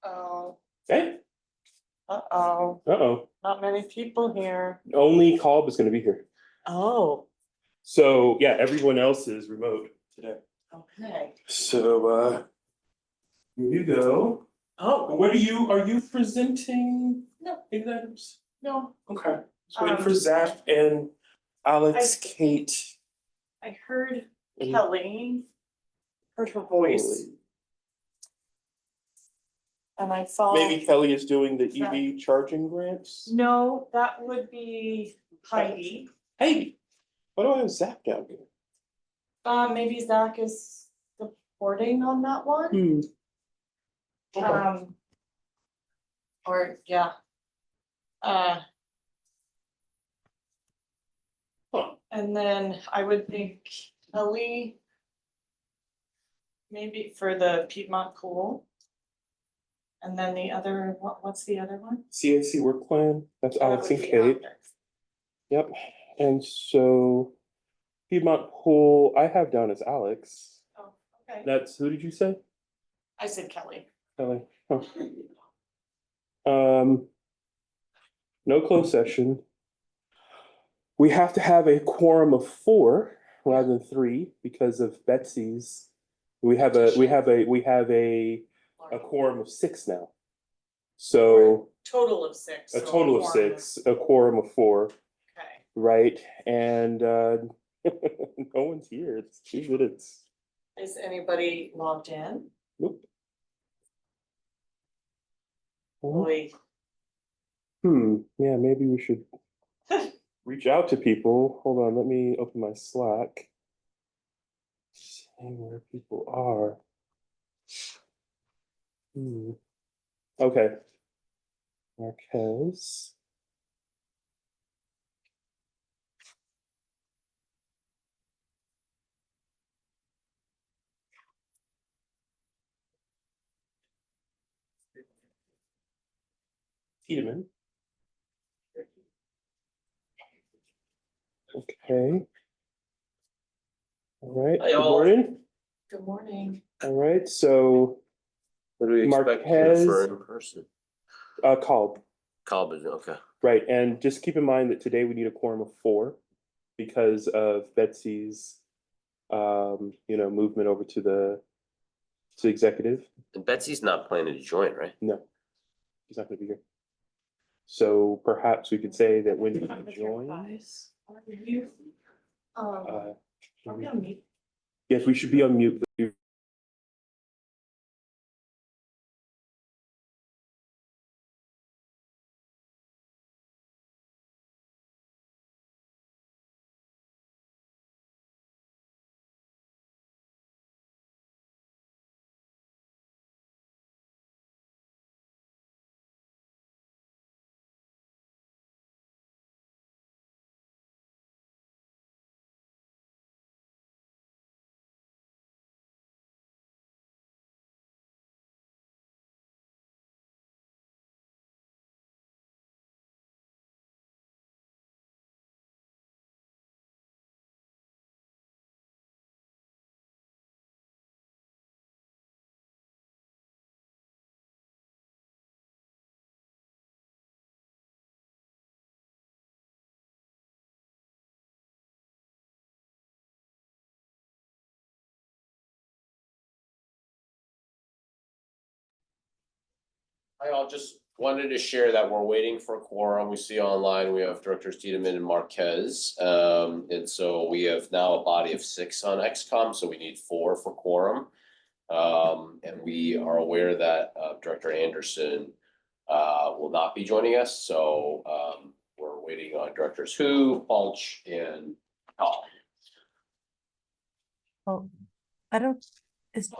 Oh, Hey, uh-oh, uh-oh. not many people here. Only Colb is gonna be here. Oh, So, yeah, everyone else is remote today. okay. So, here you go. Oh, What are you presenting? No. Exams? no, Okay. Just waiting for Um, Zach and Alex, Kate. I heard and Kelly, heard her voice, Kelly. and I saw. Maybe Kelly is doing the EV charging grants? No, that would be Heidi. Hey, why do I have Zach down here? Maybe Zach is supporting on that one. Okay. Or, yeah. Huh. And then I would think Kelly. Maybe for the Piedmont Pool. And then the other, what's the other one? CAC work plan, that's That Alex would and be Kate. after. Yep, and so Piedmont Pool, I have down as Alex. Oh, okay. That's, who did you say? I said Kelly. Kelly. Huh. No closed session. We have to have a quorum of 4 rather than 3 because of Betsy's. We have a quorum of 6 now. So Total of 6. a so total of quorum 6, a quorum of 4, Okay. right? And no one's here. It's 2 minutes. Is anybody logged in? Nope. Boy, Yeah, maybe we should reach out to people. Hold on, let me open my Slack. See where people are. Okay. Marquez. Tiedemann. Okay. All right, Hi, good all. morning. good morning. All right, so What do we expect here Marquez- for in person? Colb, College, okay. right, and just keep in mind that today we need a quorum of 4 because of Betsy's movement over to executive. And Betsy's not planning to join, right? No, he's not gonna be here. So perhaps we could say that when he joins, Are you? Are we on mute? yes, we should be on mute. I all just wanted to share that we're waiting for a quorum. We see online, we have Directors Tiedemann and Marquez. And so we have now a body of 6 on XCOM, so we need 4 for quorum. And we are aware that Director Anderson will not be joining us, so we're waiting on Directors Hu, Balch, and Hall. Oh, I don't, is,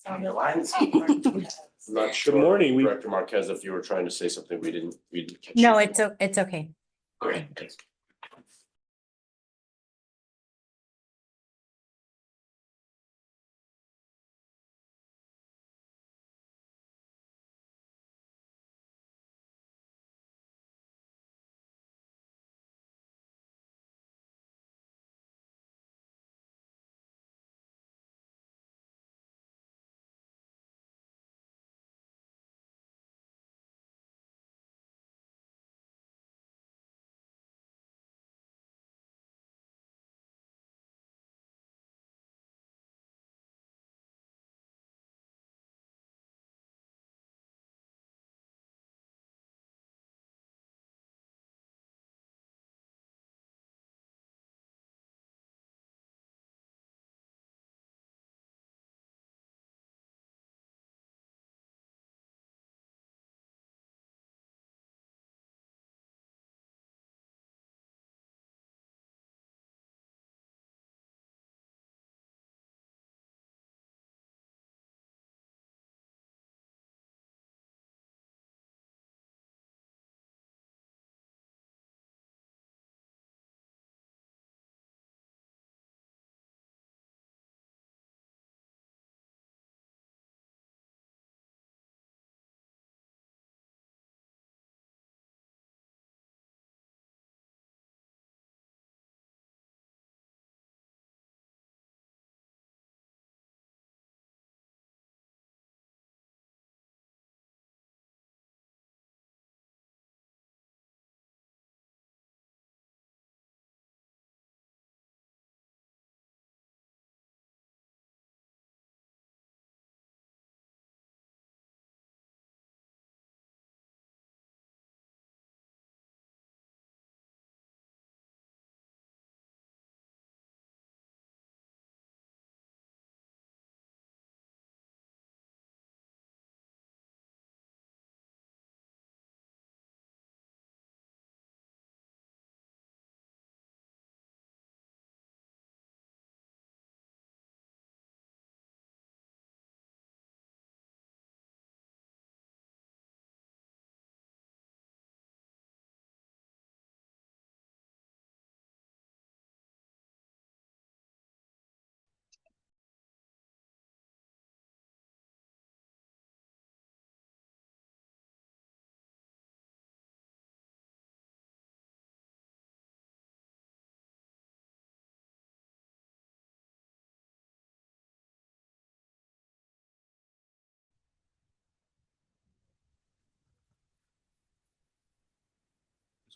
Sounded like. I'm not sure. Good morning. Director Marquez, if you were trying to say something, we didn't catch. no, you. it's okay. Okay.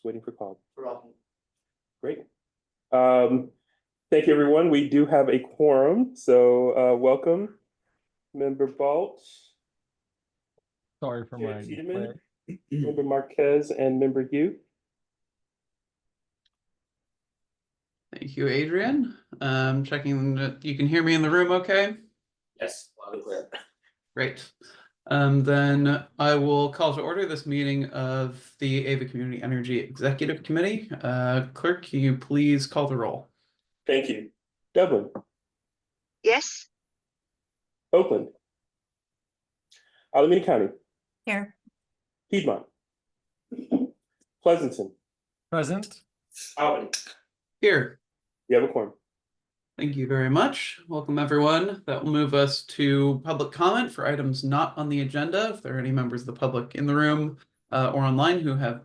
Just waiting for call. Great. Thank you, everyone. We do have a quorum, so welcome, Member Balch, Sorry for Chair my Tiedemann, delay. Member Marquez, and Member Hugh. Thank you, Adrian. Checking that you can hear me in the room okay? Yes, loud and clear. Great. Then I will call to order this meeting of the Ava Community Energy Executive Committee. Clerk, can you please call the roll? Thank you. Dublin, Yes. Oakland, Alameda County, Here. Piedmont, Pleasanton, Present. Albany. Here. You have a quorum. Thank you very much. Welcome, everyone. That will move us to public comment for items not on the agenda. If there are any members of the public in the room or online who have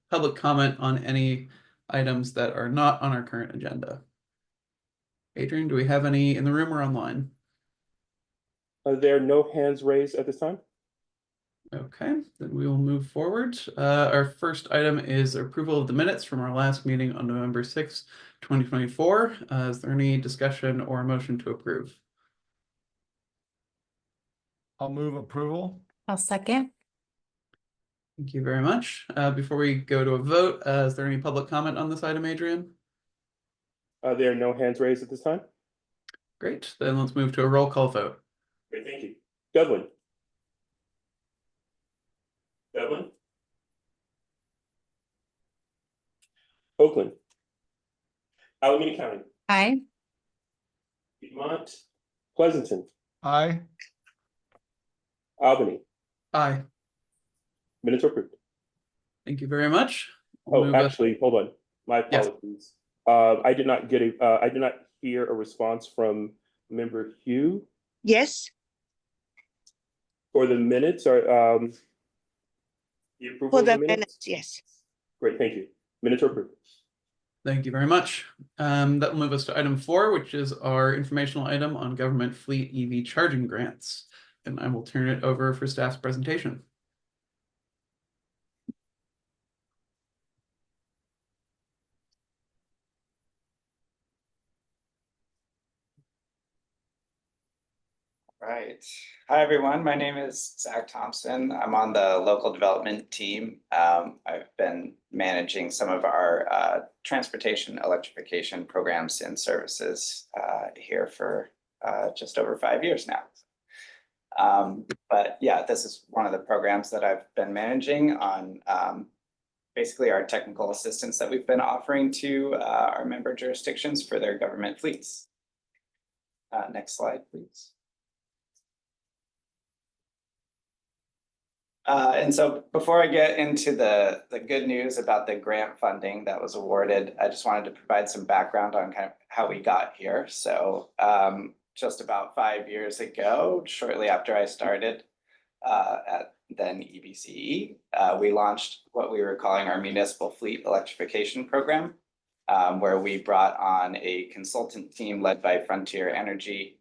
public comment on any items that are not on our current agenda. Adrian, do we have any in the room or online? Are there no hands raised at this time? Okay, then we will move forward. Our first item is approval of the minutes from our last meeting on November 6th, 2024. Is there any discussion or motion to approve? I'll move approval. I'll second. Thank you very much. Before we go to a vote, is there any public comment on this item, Adrian? There are no hands raised at this time? Great, then let's move to a roll call vote. Great, thank you. Dublin. Dublin. Oakland. Alameda County. Aye. Piedmont. Pleasanton. Aye. Albany. Aye, Minutes are approved. thank you very much. Oh, Move us- actually, hold on. My Yes. apologies. I did not hear a response from Member Hugh Yes. for the minutes or the approval For of the the minutes? minutes, yes. Great, thank you. Minutes are approved. Thank you very much. That will move us to item 4, which is our informational item on government fleet EV charging grants. And I will turn it over for staff's presentation. Right. Hi, everyone. My name is Zach Thompson. I'm on the local development team. I've been managing some of our transportation electrification programs and services here for just over 5 years now. But yeah, this is one of the programs that I've been managing on basically our technical assistance that we've been offering to our member jurisdictions for their government fleets. Next slide, please. And so before I get into the good news about the grant funding that was awarded, I just wanted to provide some background on kind of how we got here. So just about 5 years ago, shortly after I started at then EBCE, we launched what we were calling our municipal fleet electrification program, where we brought on a consultant team led by Frontier Energy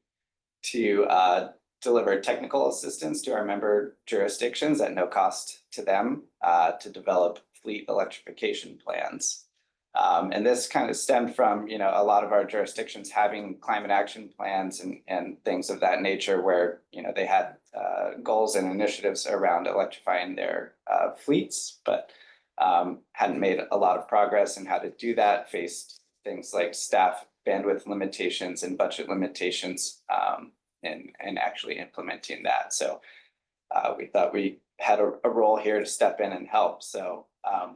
to deliver technical assistance to our member jurisdictions at no cost to them to develop fleet electrification plans. And this kind of stemmed from, a lot of our jurisdictions having climate action plans and things of that nature where, they had goals and initiatives around electrifying their fleets, but hadn't made a lot of progress in how to do that, faced things like staff bandwidth limitations and budget limitations and actually implementing that. So we thought we had a role here to step in and help. So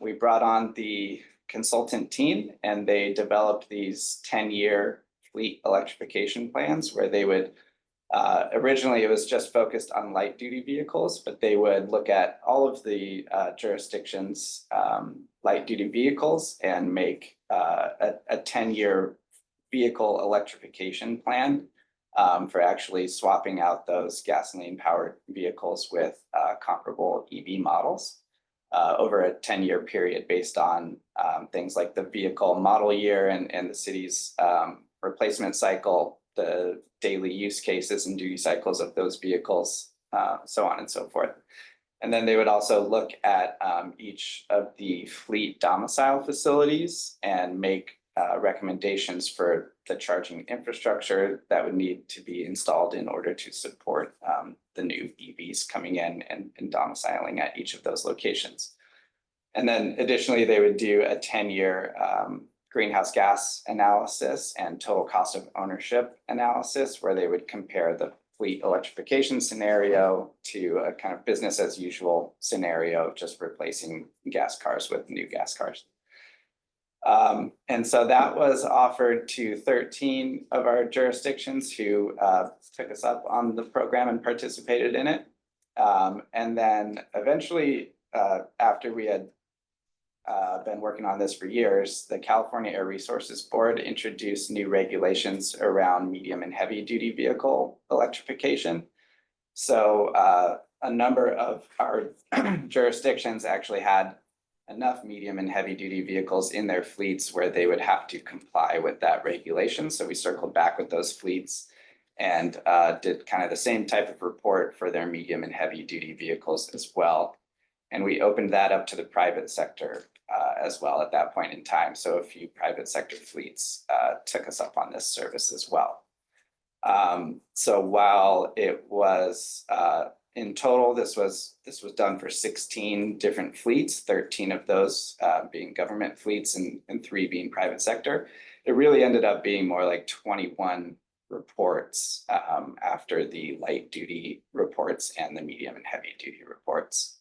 we brought on the consultant team and they developed these 10-year fleet electrification plans where they would originally it was just focused on light duty vehicles, but they would look at all of the jurisdictions light duty vehicles and make a 10-year vehicle electrification plan for actually swapping out those gasoline powered vehicles with comparable EV models over a 10-year period based on things like the vehicle model year and the city's replacement cycle, the daily use cases and duty cycles of those vehicles, so on and so forth. And then they would also look at each of the fleet domicile facilities and make recommendations for the charging infrastructure that would need to be installed in order to support the new EVs coming in and domiciling at each of those locations. And then additionally, they would do a 10-year greenhouse gas analysis and total cost of ownership analysis, where they would compare the fleet electrification scenario to a kind of business as usual scenario, just replacing gas cars with new gas cars. And so that was offered to 13 of our jurisdictions who took us up on the program and participated in it. And then eventually, after we had been working on this for years, the California Air Resources Board introduced new regulations around medium and heavy duty vehicle electrification. So a number of our jurisdictions actually had enough medium and heavy duty vehicles in their fleets where they would have to comply with that regulation. So we circled back with those fleets and did kind of the same type of report for their medium and heavy duty vehicles as well. And we opened that up to the private sector as well at that point in time. So a few private sector fleets took us up on this service as well. So while it was in total, this was done for 16 different fleets, 13 of those being government fleets and 3 being private sector. It really ended up being more like 21 reports after the light duty reports and the medium and heavy duty reports.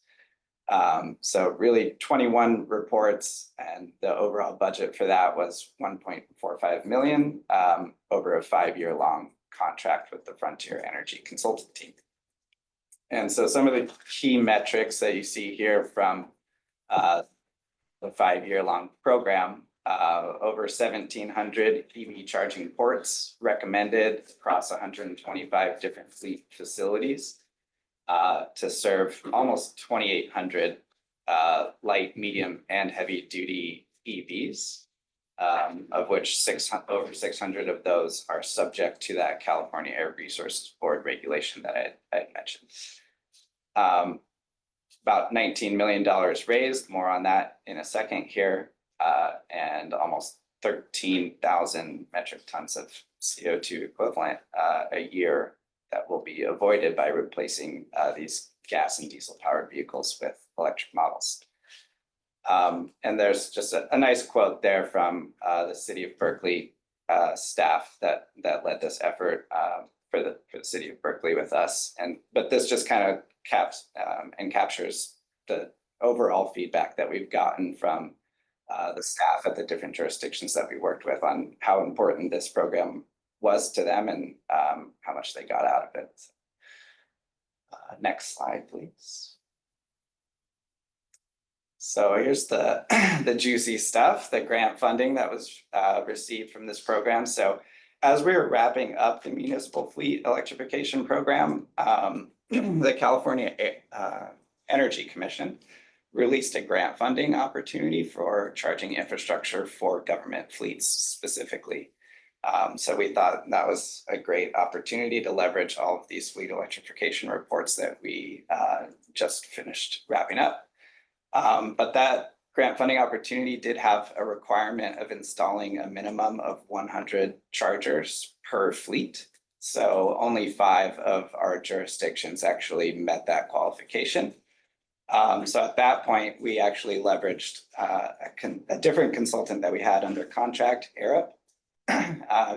So really 21 reports, and the overall budget for that was 1.45 million over a 5-year long contract with the Frontier Energy Consultant Team. And so some of the key metrics that you see here from the 5-year long program, over 1,700 EV charging ports recommended across 125 different fleet facilities to serve almost 2,800 light, medium, and heavy duty EVs, of which over 600 of those are subject to that California Air Resources Board regulation that I mentioned. About $19 million raised, more on that in a second here, and almost 13,000 metric tons of CO2 equivalent a year that will be avoided by replacing these gas and diesel powered vehicles with electric models. And there's just a nice quote there from the City of Berkeley staff that led this effort for the City of Berkeley with us. But this just kind of captures the overall feedback that we've gotten from the staff at the different jurisdictions that we worked with on how important this program was to them and how much they got out of it. Next slide, please. So here's the juicy stuff, the grant funding that was received from this program. So as we were wrapping up the municipal fleet electrification program, the California Energy Commission released a grant funding opportunity for charging infrastructure for government fleets specifically. So we thought that was a great opportunity to leverage all of these fleet electrification reports that we just finished wrapping up. But that grant funding opportunity did have a requirement of installing a minimum of 100 chargers per fleet. So only 5 of our jurisdictions actually met that qualification. So at that point, we actually leveraged a different consultant that we had under contract, Arup,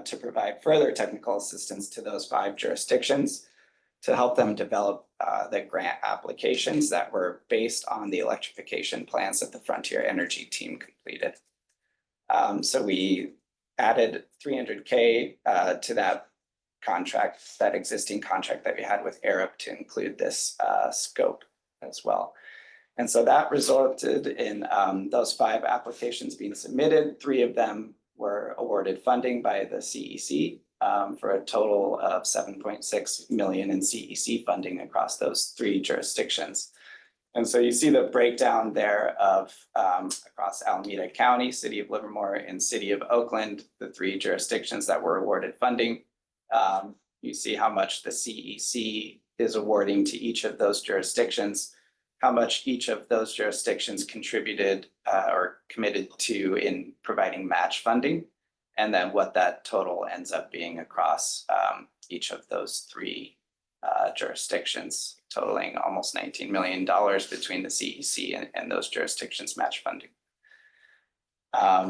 to provide further technical assistance to those 5 jurisdictions to help them develop the grant applications that were based on the electrification plans that the Frontier Energy team completed. So we added $300K to that contract, that existing contract that we had with Arup to include this scope as well. And so that resulted in those 5 applications being submitted. 3 of them were awarded funding by the CEC for a total of 7.6 million in CEC funding across those 3 jurisdictions. And so you see the breakdown there of across Alameda County, City of Livermore, and City of Oakland, the 3 jurisdictions that were awarded funding. You see how much the CEC is awarding to each of those jurisdictions, how much each of those jurisdictions contributed or committed to in providing match funding. And then what that total ends up being across each of those three jurisdictions, totaling almost $19 million between the CEC and those jurisdictions match funding.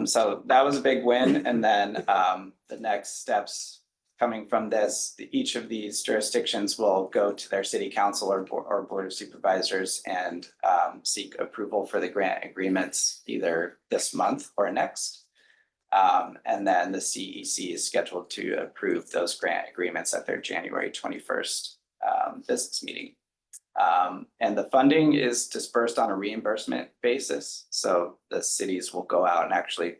So that was a big win. And then the next steps coming from this, each of these jurisdictions will go to their city council or board of supervisors and seek approval for the grant agreements either this month or next. And then the CEC is scheduled to approve those grant agreements at their January 21st business meeting. And the funding is dispersed on a reimbursement basis. So the cities will go out and actually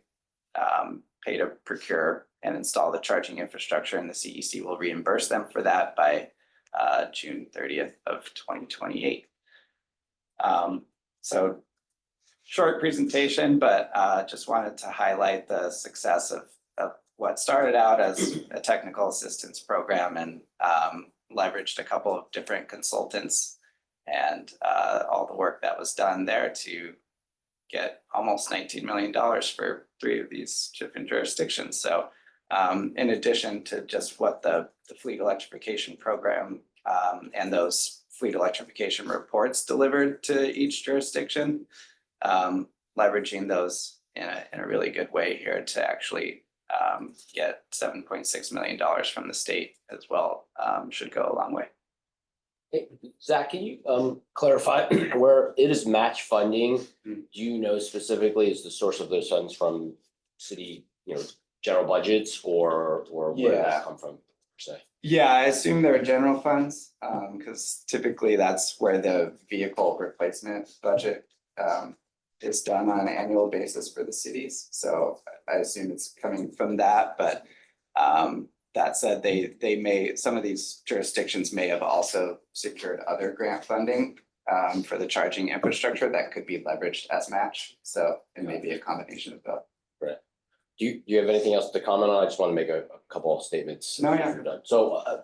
pay to procure and install the charging infrastructure, and the CEC will reimburse them for that by June 30th of 2028. So short presentation, but just wanted to highlight the success of what started out as a technical assistance program and leveraged a couple of different consultants and all the work that was done there to get almost $19 million for 3 of these different jurisdictions. So in addition to just what the fleet electrification program and those fleet electrification reports delivered to each jurisdiction, leveraging those in a really good way here to actually get $7.6 million from the state as well should go a long way. Hey, Zach, can you clarify where it is match funding? Do you know specifically is the source of those funds from city, general budgets or where does that come from, per se? Yeah, I assume they're general funds, because typically that's where the vehicle replacement budget is done on an annual basis for the cities. So I assume it's coming from that, but that said, they may, some of these jurisdictions may have also secured other grant funding for the charging infrastructure that could be leveraged as match. So it may be a combination of both. Right. Do you have anything else to comment on? I just want to make a couple of statements. No, yeah. You're done. So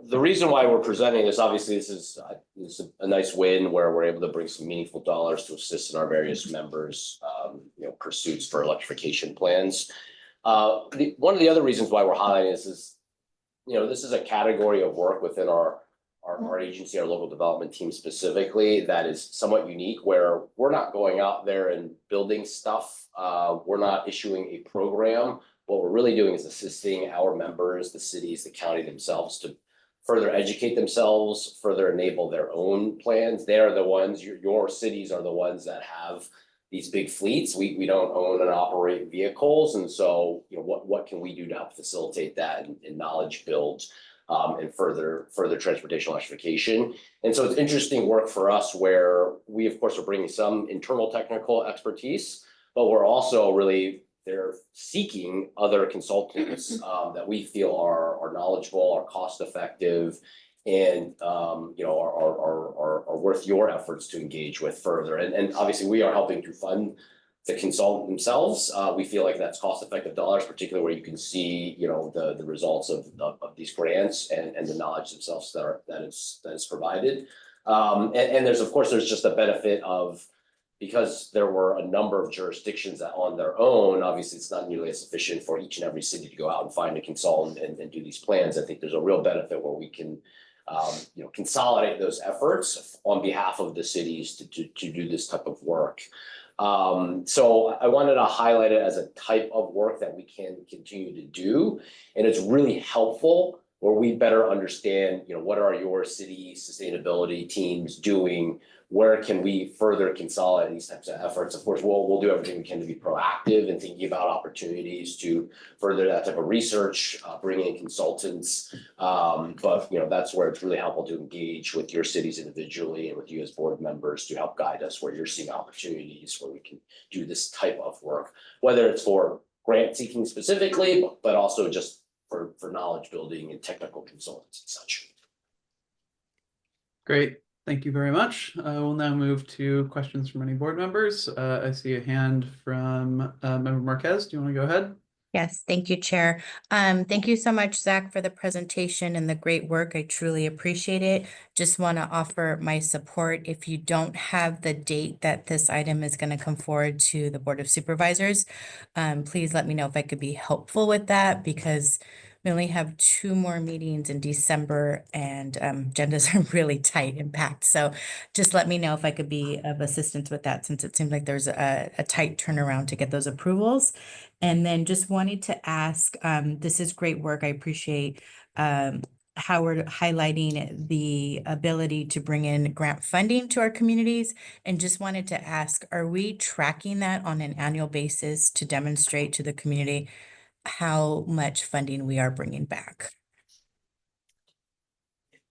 the reason why we're presenting this, obviously, this is a nice win where we're able to bring some meaningful dollars to assist in our various members' pursuits for electrification plans. One of the other reasons why we're highlighting this is, this is a category of work within our agency, our local development team specifically, that is somewhat unique, where we're not going out there and building stuff. We're not issuing a program. What we're really doing is assisting our members, the cities, the county themselves to further educate themselves, further enable their own plans. They're the ones, your cities are the ones that have these big fleets. We don't own and operate vehicles. And so, what can we do to help facilitate that and knowledge build and further transportation electrification? And so it's interesting work for us where we, of course, are bringing some internal technical expertise, but we're also they're seeking other consultants that we feel are knowledgeable, are cost effective, and are worth your efforts to engage with further. And obviously we are helping to fund the consultant themselves. We feel like that's cost effective dollars, particularly where you can see the results of these grants and the knowledge themselves that is provided. And there's just a benefit of, because there were a number of jurisdictions that on their own, obviously it's not nearly as sufficient for each and every city to go out and find a consultant and do these plans. I think there's a real benefit where we can consolidate those efforts on behalf of the cities to do this type of work. So I wanted to highlight it as a type of work that we can continue to do. And it's really helpful where we better understand, what are your city sustainability teams doing? Where can we further consolidate these types of efforts? Of course, we'll do everything we can to be proactive and thinking about opportunities to further that type of research, bring in consultants. But that's where it's really helpful to engage with your cities individually and with you as board members to help guide us where you're seeing opportunities where we can do this type of work, whether it's for grant seeking specifically, but also just for knowledge building and technical consultants and such. Great. Thank you very much. We'll now move to questions from any board members. I see a hand from Member Marquez. Do you want to go ahead? Yes, thank you, Chair. Thank you so much, Zach, for the presentation and the great work. I truly appreciate it. Just want to offer my support. If you don't have the date that this item is going to come forward to the Board of Supervisors, please let me know if I could be helpful with that, because we only have 2 more meetings in December and agendas are really tight and packed. So just let me know if I could be of assistance with that, since it seems like there's a tight turnaround to get those approvals. And then just wanted to ask, this is great work. I appreciate Howard highlighting the ability to bring in grant funding to our communities. And just wanted to ask, are we tracking that on an annual basis to demonstrate to the community how much funding we are bringing back?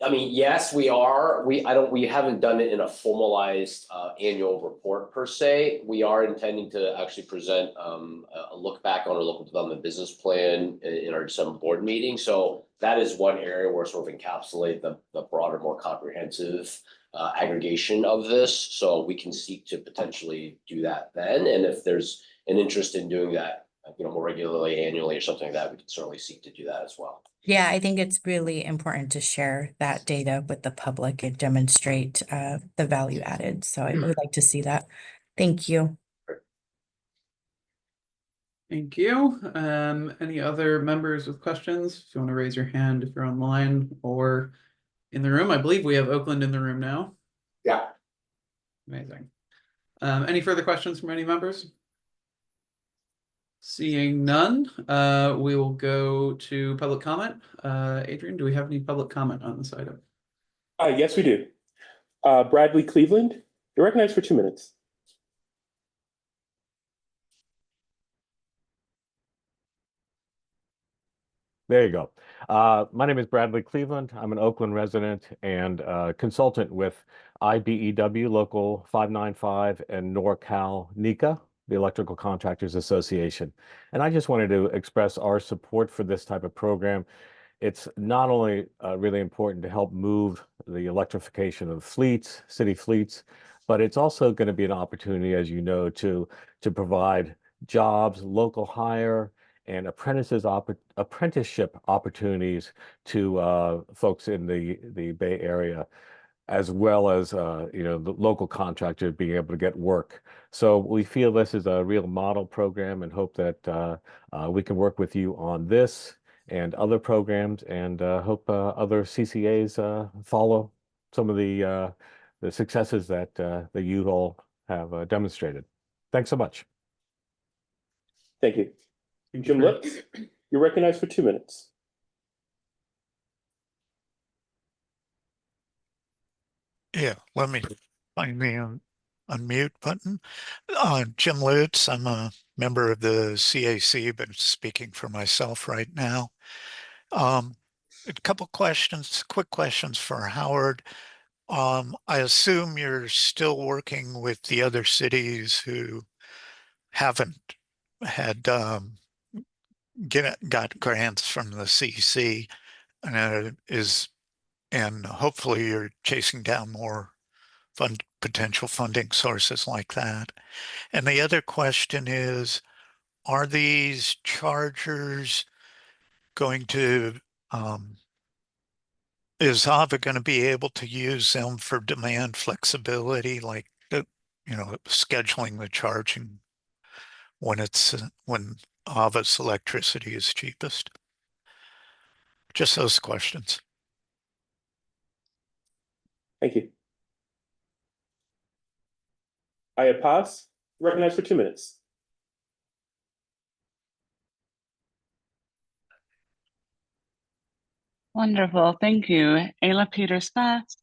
I mean, yes, we are. We haven't done it in a formalized annual report per se. We are intending to actually present a look back on our local development business plan in our December board meeting. So that is one area where sort of encapsulate the broader, more comprehensive aggregation of this. So we can seek to potentially do that then. And if there's an interest in doing that, more regularly, annually or something like that, we can certainly seek to do that as well. Yeah, I think it's really important to share that data with the public and demonstrate the value added. So I would like to see that. Thank you. Thank you. Any other members with questions? If you want to raise your hand if you're online or in the room. I believe we have Oakland in the room now. Yeah. Amazing. Any further questions from any members? Seeing none, we will go to public comment. Adrian, do we have any public comment on this item? Yes, we do. Bradley Cleveland, you're recognized for 2 minutes. There you go. My name is Bradley Cleveland. I'm an Oakland resident and consultant with IBEW Local 595 and NorCal NECA, the Electrical Contractors Association. And I just wanted to express our support for this type of program. It's not only really important to help move the electrification of fleets, city fleets, but it's also going to be an opportunity, as you know, to provide jobs, local hire, and apprenticeship opportunities to folks in the Bay Area, as well as the local contractor being able to get work. So we feel this is a real model program and hope that we can work with you on this and other programs, and hope other CCAs follow some of the successes that you all have demonstrated. Thanks so much. Thank you. Jim Lutz, you're recognized for 2 minutes. Yeah, let me find the unmute button. Jim Lutz, I'm a member of the CAC, but speaking for myself right now. A couple questions, quick questions for Howard. I assume you're still working with the other cities who haven't had got grants from the CC, and hopefully you're chasing down more potential funding sources like that. And the other question is, are these chargers going to, is AVA going to be able to use them for demand flexibility, like scheduling the charging when AVA's electricity is cheapest? Just those questions. Thank you. Aya Paz, recognized for 2 minutes. Wonderful, thank you. Ayla Peters-Bass.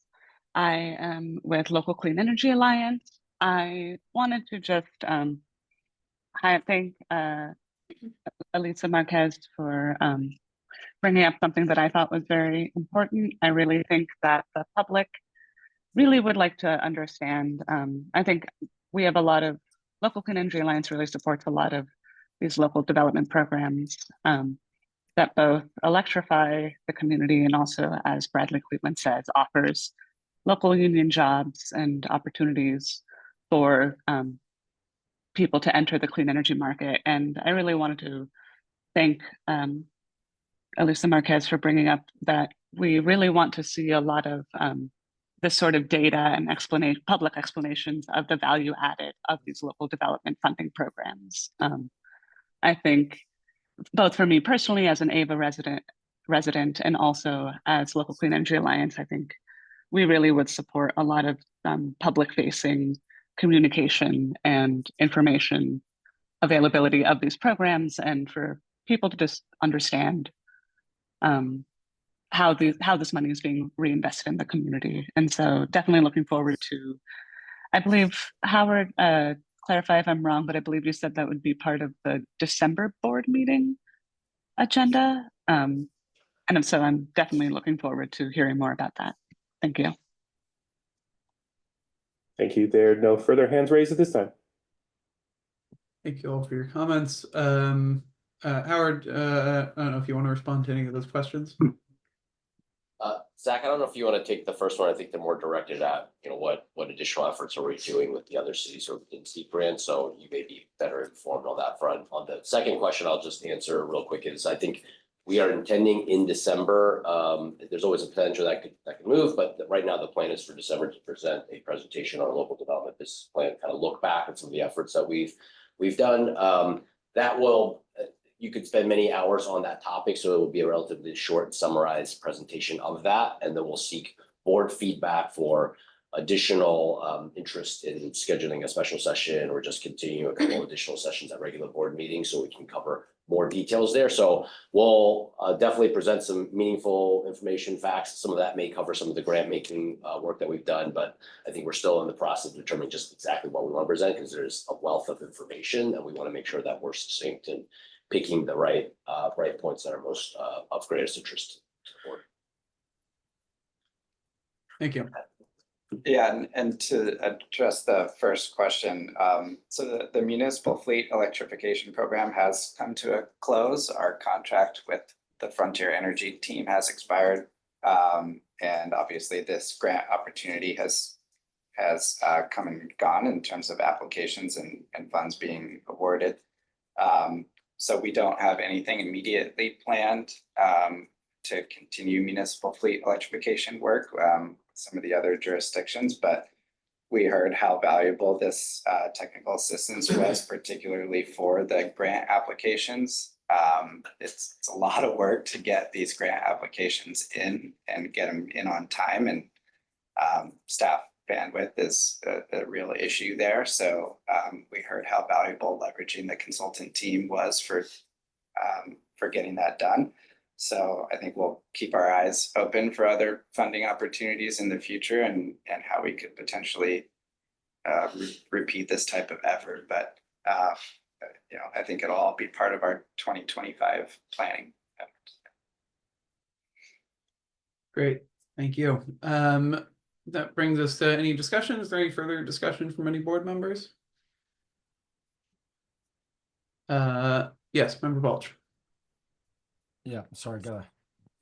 I am with Local Clean Energy Alliance. I wanted to just thank Elisa Marquez for bringing up something that I thought was very important. I really think that the public really would like to understand. I think we have a lot of, Local Clean Energy Alliance really supports a lot of these local development programs that both electrify the community and also, as Bradley Cleveland says, offers local union jobs and opportunities for people to enter the clean energy market. And I really wanted to thank Elisa Marquez for bringing up that we really want to see a lot of this sort of data and public explanations of the value added of these local development funding programs. I think both for me personally as an AVA resident and also as Local Clean Energy Alliance, I think we really would support a lot of public facing communication and information availability of these programs, and for people to just understand how this money is being reinvested in the community. And so definitely looking forward to, I believe, Howard, clarify if I'm wrong, but I believe you said that would be part of the December board meeting agenda. And so I'm definitely looking forward to hearing more about that. Thank you. Thank you. There are no further hands raised at this time. Thank you all for your comments. Howard, I don't know if you want to respond to any of those questions. Zach, I don't know if you want to take the first one. I think they're more directed at, what additional efforts are we doing with the other cities or within steep grant? So you may be better informed on that front. On the second question, I'll just answer real quick is I think we are intending in December. There's always a potential that could move, but right now the plan is for December to present a presentation on our local development business plan, kind of look back at some of the efforts that we've done. That will. You could spend many hours on that topic, so it will be a relatively short summarized presentation of that, and then we'll seek board feedback for additional interest in scheduling a special session or just continue a couple of additional sessions at regular board meetings so we can cover more details there. So we'll definitely present some meaningful information, facts. Some of that may cover some of the grant making work that we've done, but I think we're still in the process of determining just exactly what we want to present because there's a wealth of information and we want to make sure that we're succinct and picking the right points that are most of greatest interest to the board. Thank you. Yeah, and to address the first question, so the municipal fleet electrification program has come to a close. Our contract with the Frontier Energy team has expired, and obviously this grant opportunity has come and gone in terms of applications and funds being awarded. So we don't have anything immediately planned to continue municipal fleet electrification work, some of the other jurisdictions, but we heard how valuable this technical assistance was, particularly for the grant applications. It's a lot of work to get these grant applications in and get them in on time, and staff bandwidth is a real issue there. So we heard how valuable leveraging the consultant team was for getting that done. So I think we'll keep our eyes open for other funding opportunities in the future and how we could potentially repeat this type of effort. But I think it'll all be part of our 2025 planning efforts. Great, thank you. That brings us to any discussion. Is there any further discussion from any board members? Yes, Member Balch. Yeah, sorry, I'm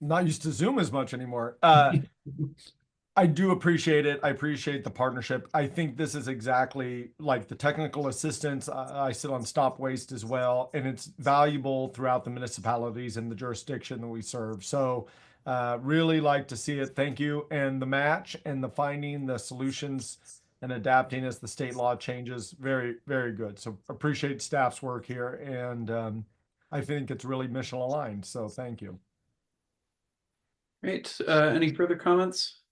not used to Zoom as much anymore. I do appreciate it. I appreciate the partnership. I think this is exactly like the technical assistance. I sit on Stop Waste as well, and it's valuable throughout the municipalities and the jurisdiction that we serve. So really like to see it. Thank you. And the match and the finding the solutions and adapting as the state law changes, very, very good. So appreciate staff's work here. And I think it's really mission aligned. So thank you. Great. Any further comments?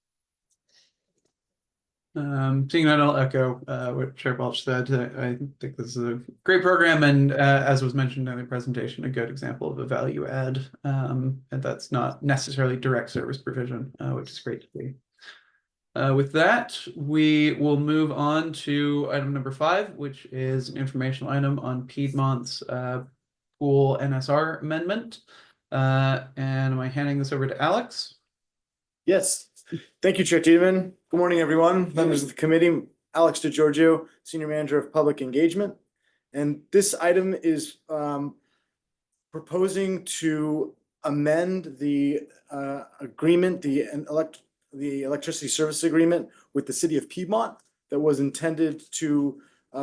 Seeing that, I'll echo what Chair Balch said. I think this is a great program, and as was mentioned in the presentation, a good example of a value add, and that's not necessarily direct service provision, which is great to see. With that, we will move on to item number 5, which is an informational item on Piedmont's pool NSR amendment. And am I handing this over to Alex? Yes. Thank you, Chair Tiedemann. Good morning, everyone. Members of the committee, Alex DeGiorgio, Senior Manager of Public Engagement. And this item is proposing to amend the agreement, the electricity service agreement with the City of Piedmont that was intended to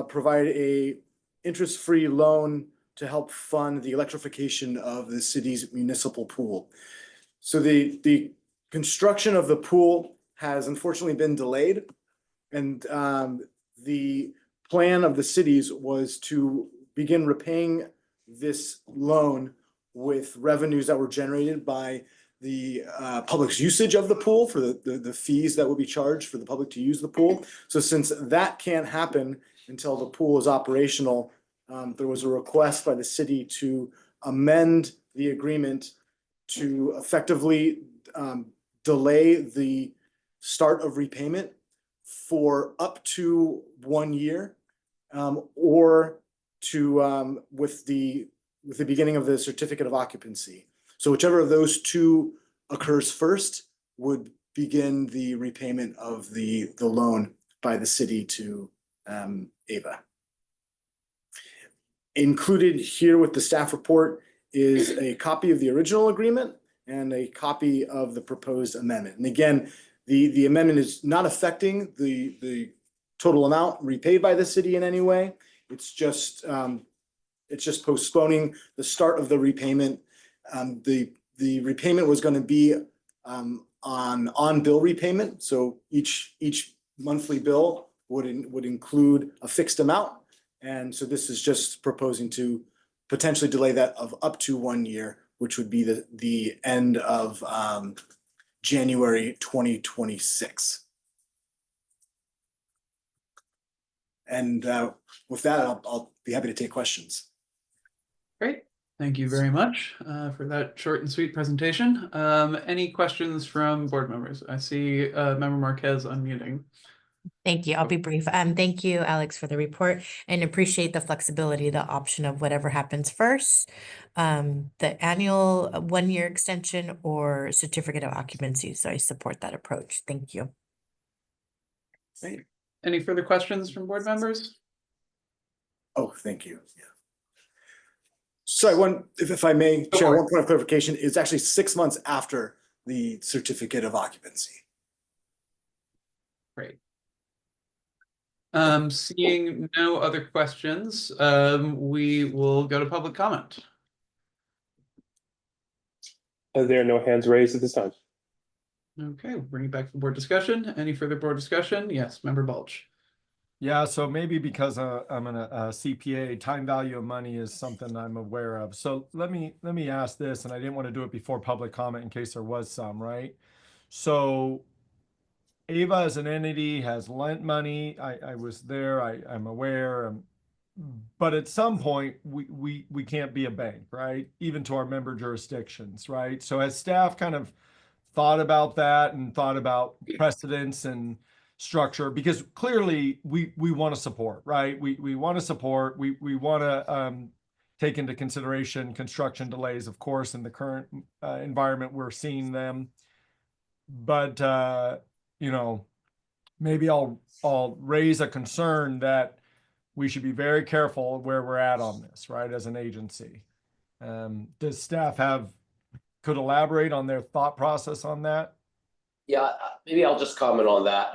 provide a interest-free loan to help fund the electrification of the city's municipal pool. So the construction of the pool has unfortunately been delayed. And the plan of the cities was to begin repaying this loan with revenues that were generated by the public's usage of the pool, for the fees that would be charged for the public to use the pool. So since that can't happen until the pool is operational, there was a request by the city to amend the agreement to effectively delay the start of repayment for up to 1 year, or to with the beginning of the certificate of occupancy. So whichever of those two occurs first would begin the repayment of the loan by the city to AVA. Included here with the staff report is a copy of the original agreement and a copy of the proposed amendment. And again, the amendment is not affecting the total amount repaid by the city in any way. It's just postponing the start of the repayment. The repayment was going to be on bill repayment. So each monthly bill would include a fixed amount. And so this is just proposing to potentially delay that of up to 1 year, which would be the end of January 2026. And with that, I'll be happy to take questions. Great. Thank you very much for that short and sweet presentation. Any questions from board members? I see Member Marquez unmuting. Thank you. I'll be brief. Thank you, Alex, for the report, and appreciate the flexibility, the option of whatever happens first, the annual 1 year extension or certificate of occupancy. So I support that approach. Thank you. Great. Any further questions from board members? Oh, thank you. Yeah. So if I may, Chair, one point of clarification, it's actually 6 months after the certificate of occupancy. Great. Seeing no other questions, we will go to public comment. There are no hands raised at this time. Okay, we'll bring it back to board discussion. Any further board discussion? Yes, Member Balch. Yeah, so maybe because I'm a CPA, time value of money is something I'm aware of. So let me ask this, and I didn't want to do it before public comment in case there was some, right? So AVA as an entity has lent money. I was there. I'm aware. But at some point, we can't be a bank, right? Even to our member jurisdictions, right? So has staff kind of thought about that and thought about precedents and structure? Because clearly we want to support, right? We want to support. We want to take into consideration construction delays, of course, in the current environment we're seeing them. But you know, maybe I'll raise a concern that we should be very careful where we're at on this, right, as an agency. Does staff could elaborate on their thought process on that? Yeah, maybe I'll just comment on that.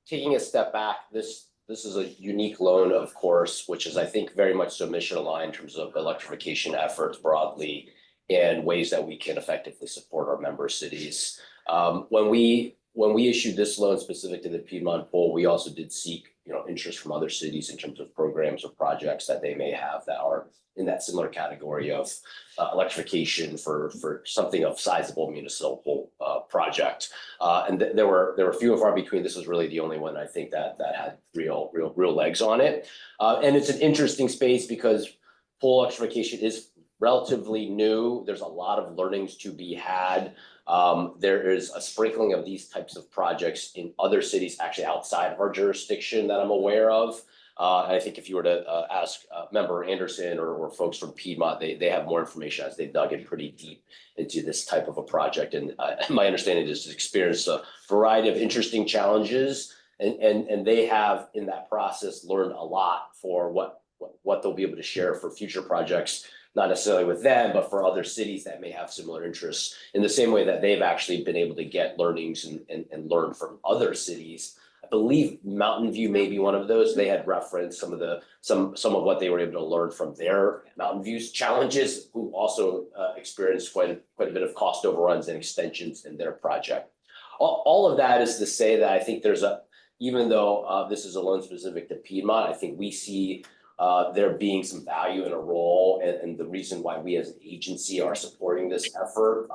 Taking a step back, this is a unique loan, of course, which is, I think, very much so mission aligned in terms of electrification efforts broadly and ways that we can effectively support our member cities. When we issued this loan specific to the Piedmont Pool, we also did seek, interest from other cities in terms of programs or projects that they may have that are in that similar category of electrification for something of sizable municipal project. And there were few and far between. This was really the only one I think that had real legs on it. And it's an interesting space because pool electrification is relatively new. There's a lot of learnings to be had. There is a sprinkling of these types of projects in other cities actually outside of our jurisdiction that I'm aware of. And I think if you were to ask Member Anderson or folks from Piedmont, they have more information as they've dug in pretty deep into this type of a project. And my understanding is to experience a variety of interesting challenges. And they have in that process learned a lot for what they'll be able to share for future projects, not necessarily with them, but for other cities that may have similar interests, in the same way that they've actually been able to get learnings and learn from other cities believe Mountain View may be one of those. They had referenced some of what they were able to learn from their Mountain View's challenges, who also experienced quite a bit of cost overruns and extensions in their project. All of that is to say that I think even though this is a loan specific to Piedmont, I think we see there being some value in a role, and the reason why we as an agency are supporting this effort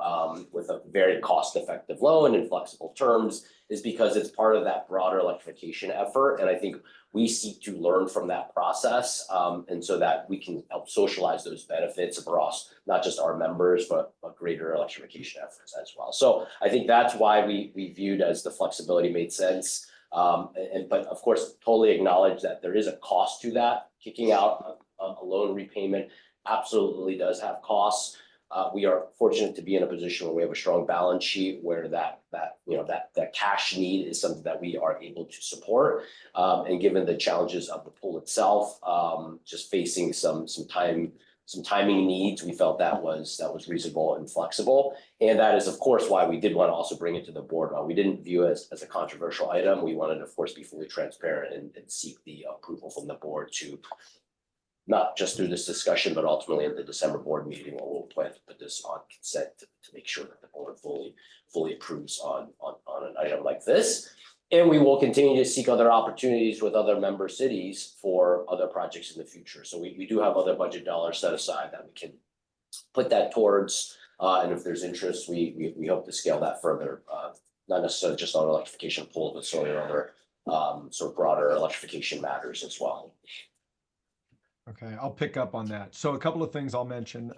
with a very cost-effective loan and flexible terms is because it's part of that broader electrification effort. And I think we seek to learn from that process, and so that we can help socialize those benefits across not just our members, but greater electrification efforts as well. So I think that's why we viewed as the flexibility made sense. But of course, totally acknowledge that there is a cost to that. Kicking out a loan repayment absolutely does have costs. We are fortunate to be in a position where we have a strong balance sheet where that cash need is something that we are able to support. And given the challenges of the pool itself, just facing some timing needs, we felt that was reasonable and flexible. And that is, of course, why we did want to also bring it to the board. We didn't view it as a controversial item. We wanted to, of course, be fully transparent and seek the approval from the board to not just through this discussion, but ultimately at the December board meeting, where we'll plan to put this on consent to make sure that the board fully approves on an item like this. And we will continue to seek other opportunities with other member cities for other projects in the future. So we do have other budget dollars set aside that we can put that towards. And if there's interest, we hope to scale that further, not necessarily just on electrification pool, but sort of other sort of broader electrification matters as well. Okay, I'll pick up on that. So a couple of things I'll mention.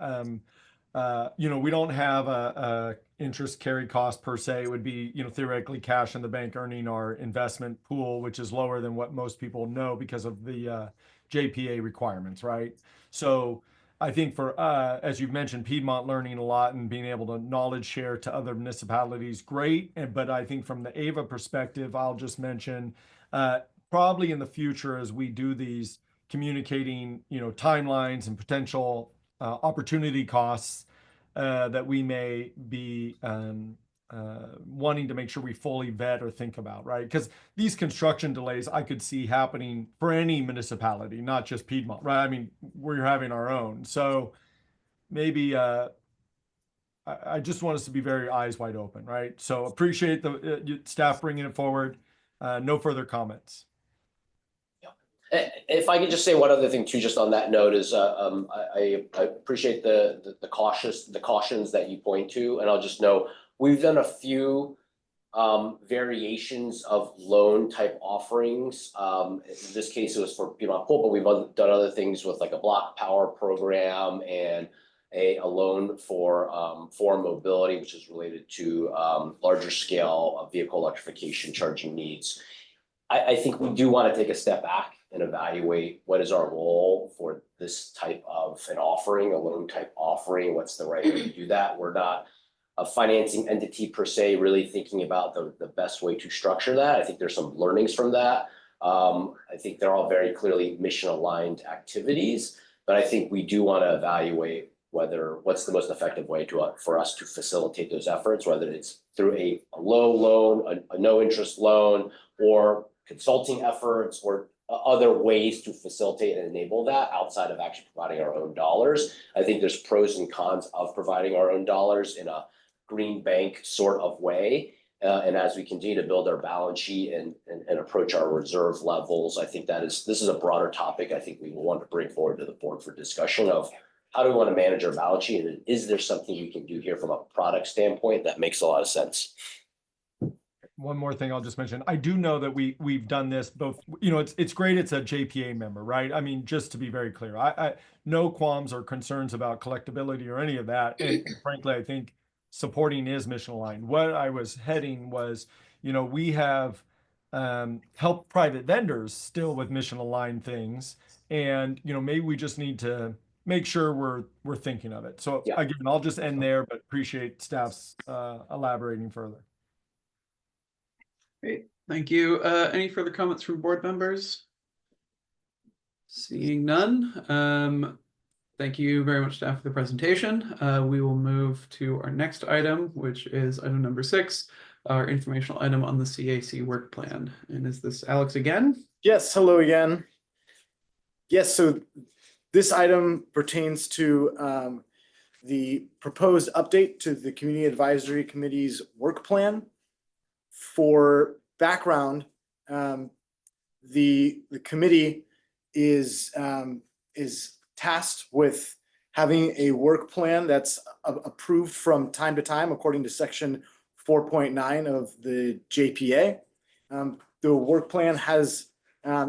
We don't have a interest carry cost per se. It would be, theoretically cash in the bank earning our investment pool, which is lower than what most people know because of the JPA requirements, right? So I think for, as you've mentioned, Piedmont learning a lot and being able to knowledge share to other municipalities, great. But I think from the AVA perspective, I'll just mention, probably in the future as we do these, communicating, timelines and potential opportunity costs that we may be wanting to make sure we fully vet or think about, right? Because these construction delays I could see happening for any municipality, not just Piedmont, right? I mean, we're having our own. So maybe I just want us to be very eyes wide open, right? So appreciate the staff bringing it forward. No further comments. If I could just say one other thing too, just on that note, is I appreciate the cautions that you point to, and I'll just know we've done a few variations of loan type offerings. In this case, it was for Piedmont Pool, but we've done other things with like a block power program and a loan for mobility, which is related to larger scale of vehicle electrification charging needs. I think we do want to take a step back and evaluate what is our role for this type of an offering, a loan type offering. What's the right way to do that? We're not a financing entity per se, really thinking about the best way to structure that. I think there's some learnings from that. I think they're all very clearly mission aligned activities, but I think we do want to evaluate what's the most effective way for us to facilitate those efforts, whether it's through a low loan, a no interest loan, or consulting efforts, or other ways to facilitate and enable that outside of actually providing our own dollars. I think there's pros and cons of providing our own dollars in a green bank sort of way. And as we continue to build our balance sheet and approach our reserve levels, I think this is a broader topic I think we will want to bring forward to the board for discussion of how do we want to manage our balance sheet, and is there something we can do here from a product standpoint that makes a lot of sense? One more thing I'll just mention. I do know that we've done this both, it's great it's a JPA member, right? I mean, just to be very clear, I no qualms or concerns about collectability or any of that. And frankly, I think supporting is mission aligned. What I was heading was, we have helped private vendors still with mission aligned things. And, maybe we just need to make sure we're thinking of it. So again, I'll just end there, but appreciate staff's elaborating further. Great, thank you. Any further comments from board members? Seeing none. Thank you very much, staff, for the presentation. We will move to our next item, which is item number 6, our informational item on the CAC work plan. And is this Alex again? Yes, hello again. Yes, so this item pertains to the proposed update to the Community Advisory Committee's work plan. For background, the committee is tasked with having a work plan that's approved from time to time according to section 4.9 of the JPA. The work plan is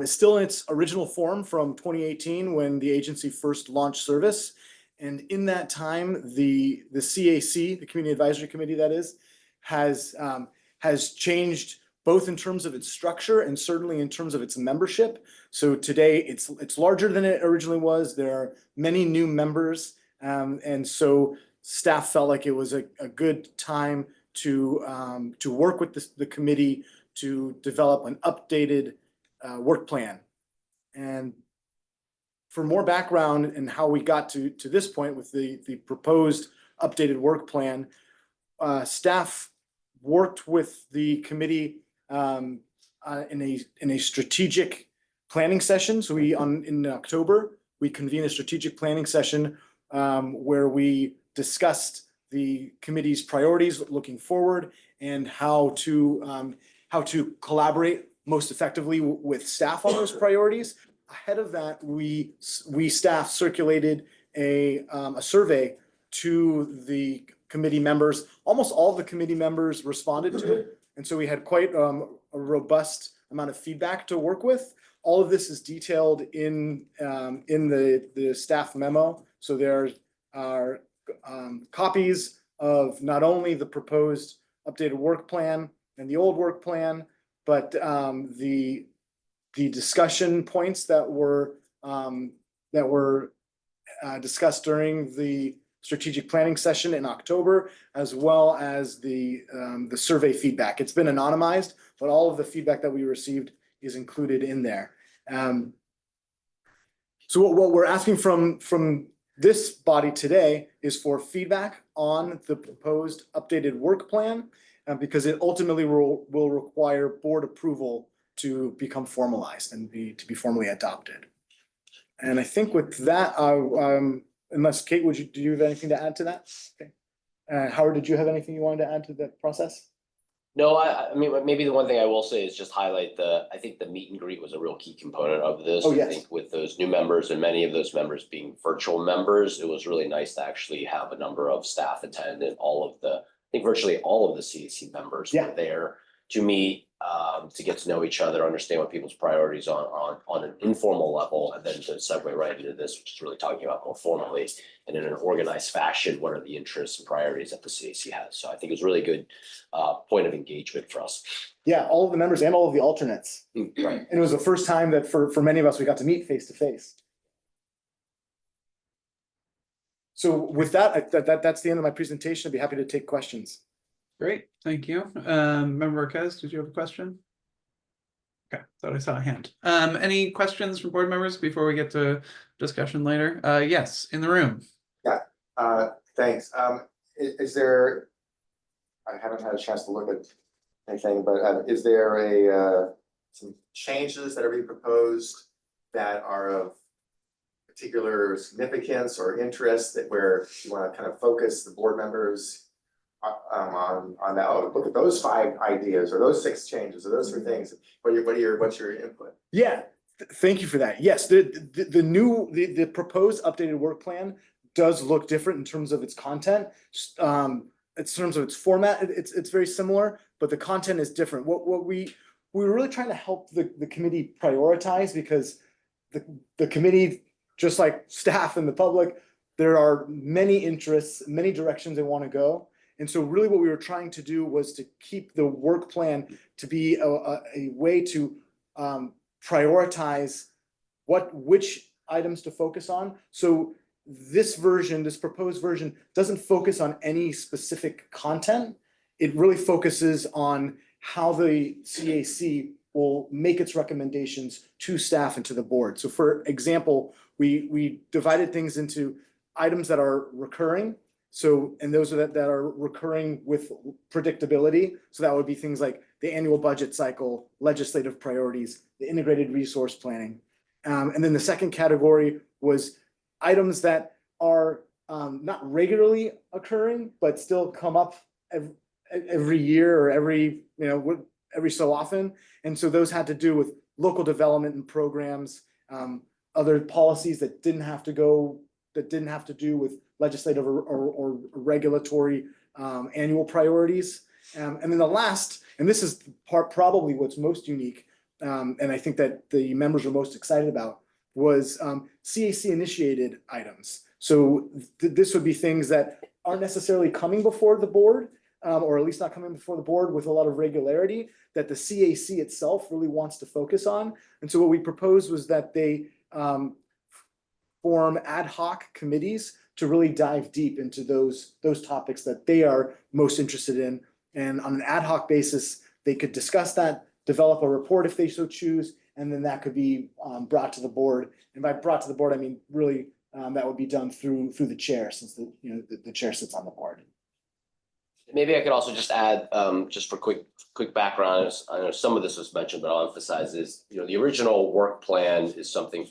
still in its original form from 2018 when the agency first launched service. And in that time, the CAC, the Community Advisory Committee that is, has changed both in terms of its structure and certainly in terms of its membership. So today it's larger than it originally was. There are many new members. And so staff felt like it was a good time to work with the committee to develop an updated work plan. And for more background and how we got to this point with the proposed updated work plan, staff worked with the committee in a strategic planning session. So in October, we convened a strategic planning session where we discussed the committee's priorities looking forward and how to collaborate most effectively with staff on those priorities. Ahead of that, we staff circulated a survey to the committee members. Almost all of the committee members responded to it. And so we had quite a robust amount of feedback to work with. All of this is detailed in the staff memo. So there are copies of not only the proposed updated work plan and the old work plan, but the discussion points that were discussed during the strategic planning session in October, as well as the survey feedback. It's been anonymized, but all of the feedback that we received is included in there. So what we're asking from this body today is for feedback on the proposed updated work plan, because it ultimately will require board approval to become formalized and to be formally adopted. And I think with that, unless Kate, do you have anything to add to that? Okay. Howard, did you have anything you wanted to add to the process? No, I mean, maybe the one thing I will say is just highlight I think the meet and greet was a real key component of this. Oh, yes. I think with those new members and many of those members being virtual members, it was really nice to actually have a number of staff attend and I think virtually all of the CAC members were there to meet, to get to know each other, understand what people's priorities on an informal level, and then to segue right into this, which is really talking about more formally and in an organized fashion, what are the interests and priorities that the CAC has. So I think it was a really good point of engagement for us. Yeah, all of the members and all of the alternates. Right. And it was the first time that for many of us, we got to meet face to face. So with that, that's the end of my presentation. I'd be happy to take questions. Great, thank you. Member Marquez, did you have a question? Okay, thought I saw a hand. Any questions from board members before we get to discussion later? Yes, in the room. Yeah, thanks. Is there, I haven't had a chance to look at anything, but is there some changes that are being proposed that are of particular significance or interest where you want to kind of focus the board members on that? Oh, look at those 5 ideas or those 6 changes or those 3 things. What's your input? Yeah, thank you for that. Yes, the proposed updated work plan does look different in terms of its content. In terms of its format, it's very similar, but the content is different. What we're really trying to help the committee prioritize, because the committee, just like staff and the public, there are many interests, many directions they want to go. And so really what we were trying to do was to keep the work plan to be a way to prioritize which items to focus on. So this proposed version doesn't focus on any specific content. It really focuses on how the CAC will make its recommendations to staff and to the board. So for example, we divided things into items that are recurring So, and those are that are recurring with predictability. So that would be things like the annual budget cycle, legislative priorities, the integrated resource planning. And then the second category was items that are not regularly occurring, but still come up every year or every so often. And so those had to do with local development and programs, other policies that didn't have to do with legislative or regulatory annual priorities. And then the last, and this is probably what's most unique, and I think that the members are most excited about, was CAC initiated items. So this would be things that aren't necessarily coming before the board, or at least not coming before the board with a lot of regularity, that the CAC itself really wants to focus on. And so what we proposed was that they form ad hoc committees to really dive deep into those topics that they are most interested in. And on an ad hoc basis, they could discuss that, develop a report if they so choose, and then that could be brought to the board. And by brought to the board, I mean really that would be done through the chair, since the chair sits on the board. Maybe I could also just add, just for quick background, I know some of this was mentioned, but I'll emphasize is, the original work plan is something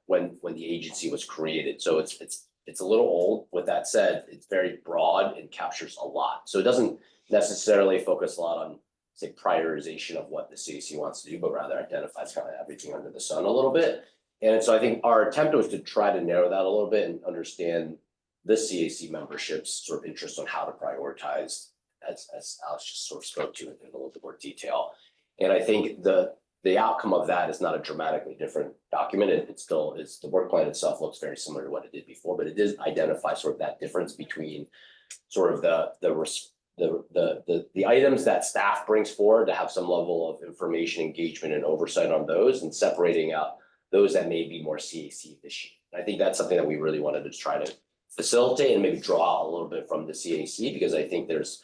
when the agency was created. So it's a little old. With that said, it's very broad and captures a lot. So it doesn't necessarily focus a lot on, say, prioritization of what the CAC wants to do, but rather identifies kind of everything under the sun a little bit. And so I think our attempt was to try to narrow that a little bit and understand the CAC membership's sort of interest on how to prioritize, as Alex just sort of spoke to in a little bit more detail. And I think the outcome of that is not a dramatically different document. It still is, the work plan itself looks very similar to what it did before, but it does identify sort of that difference between sort of the items that staff brings forward to have some level of information, engagement, and oversight on those, and separating out those that may be more CAC initiated. I think that's something that we really wanted to try to facilitate and maybe draw out a little bit from the CAC, because I think there's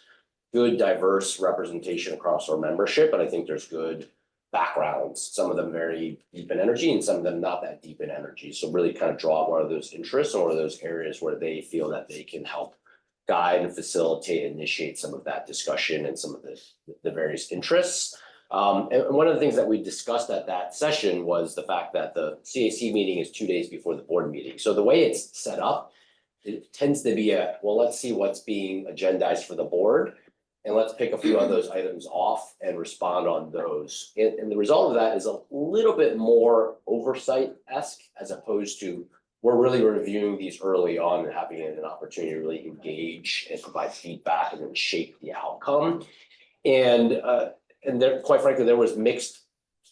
good diverse representation across our membership, and I think there's good backgrounds, some of them very deep in energy and some of them not that deep in energy. So really kind of draw what are those interests or those areas where they feel that they can help guide and facilitate, initiate some of that discussion and some of the various interests. And one of the things that we discussed at that session was the fact that the CAC meeting is 2 days before the board meeting. So the way it's set up, it tends to be well, let's see what's being agendized for the board, and let's pick a few of those items off and respond on those. And the result of that is a little bit more oversight-esque, as opposed to we're really reviewing these early on and having an opportunity to really engage and provide feedback and then shape the outcome. And there, quite frankly, there was mixed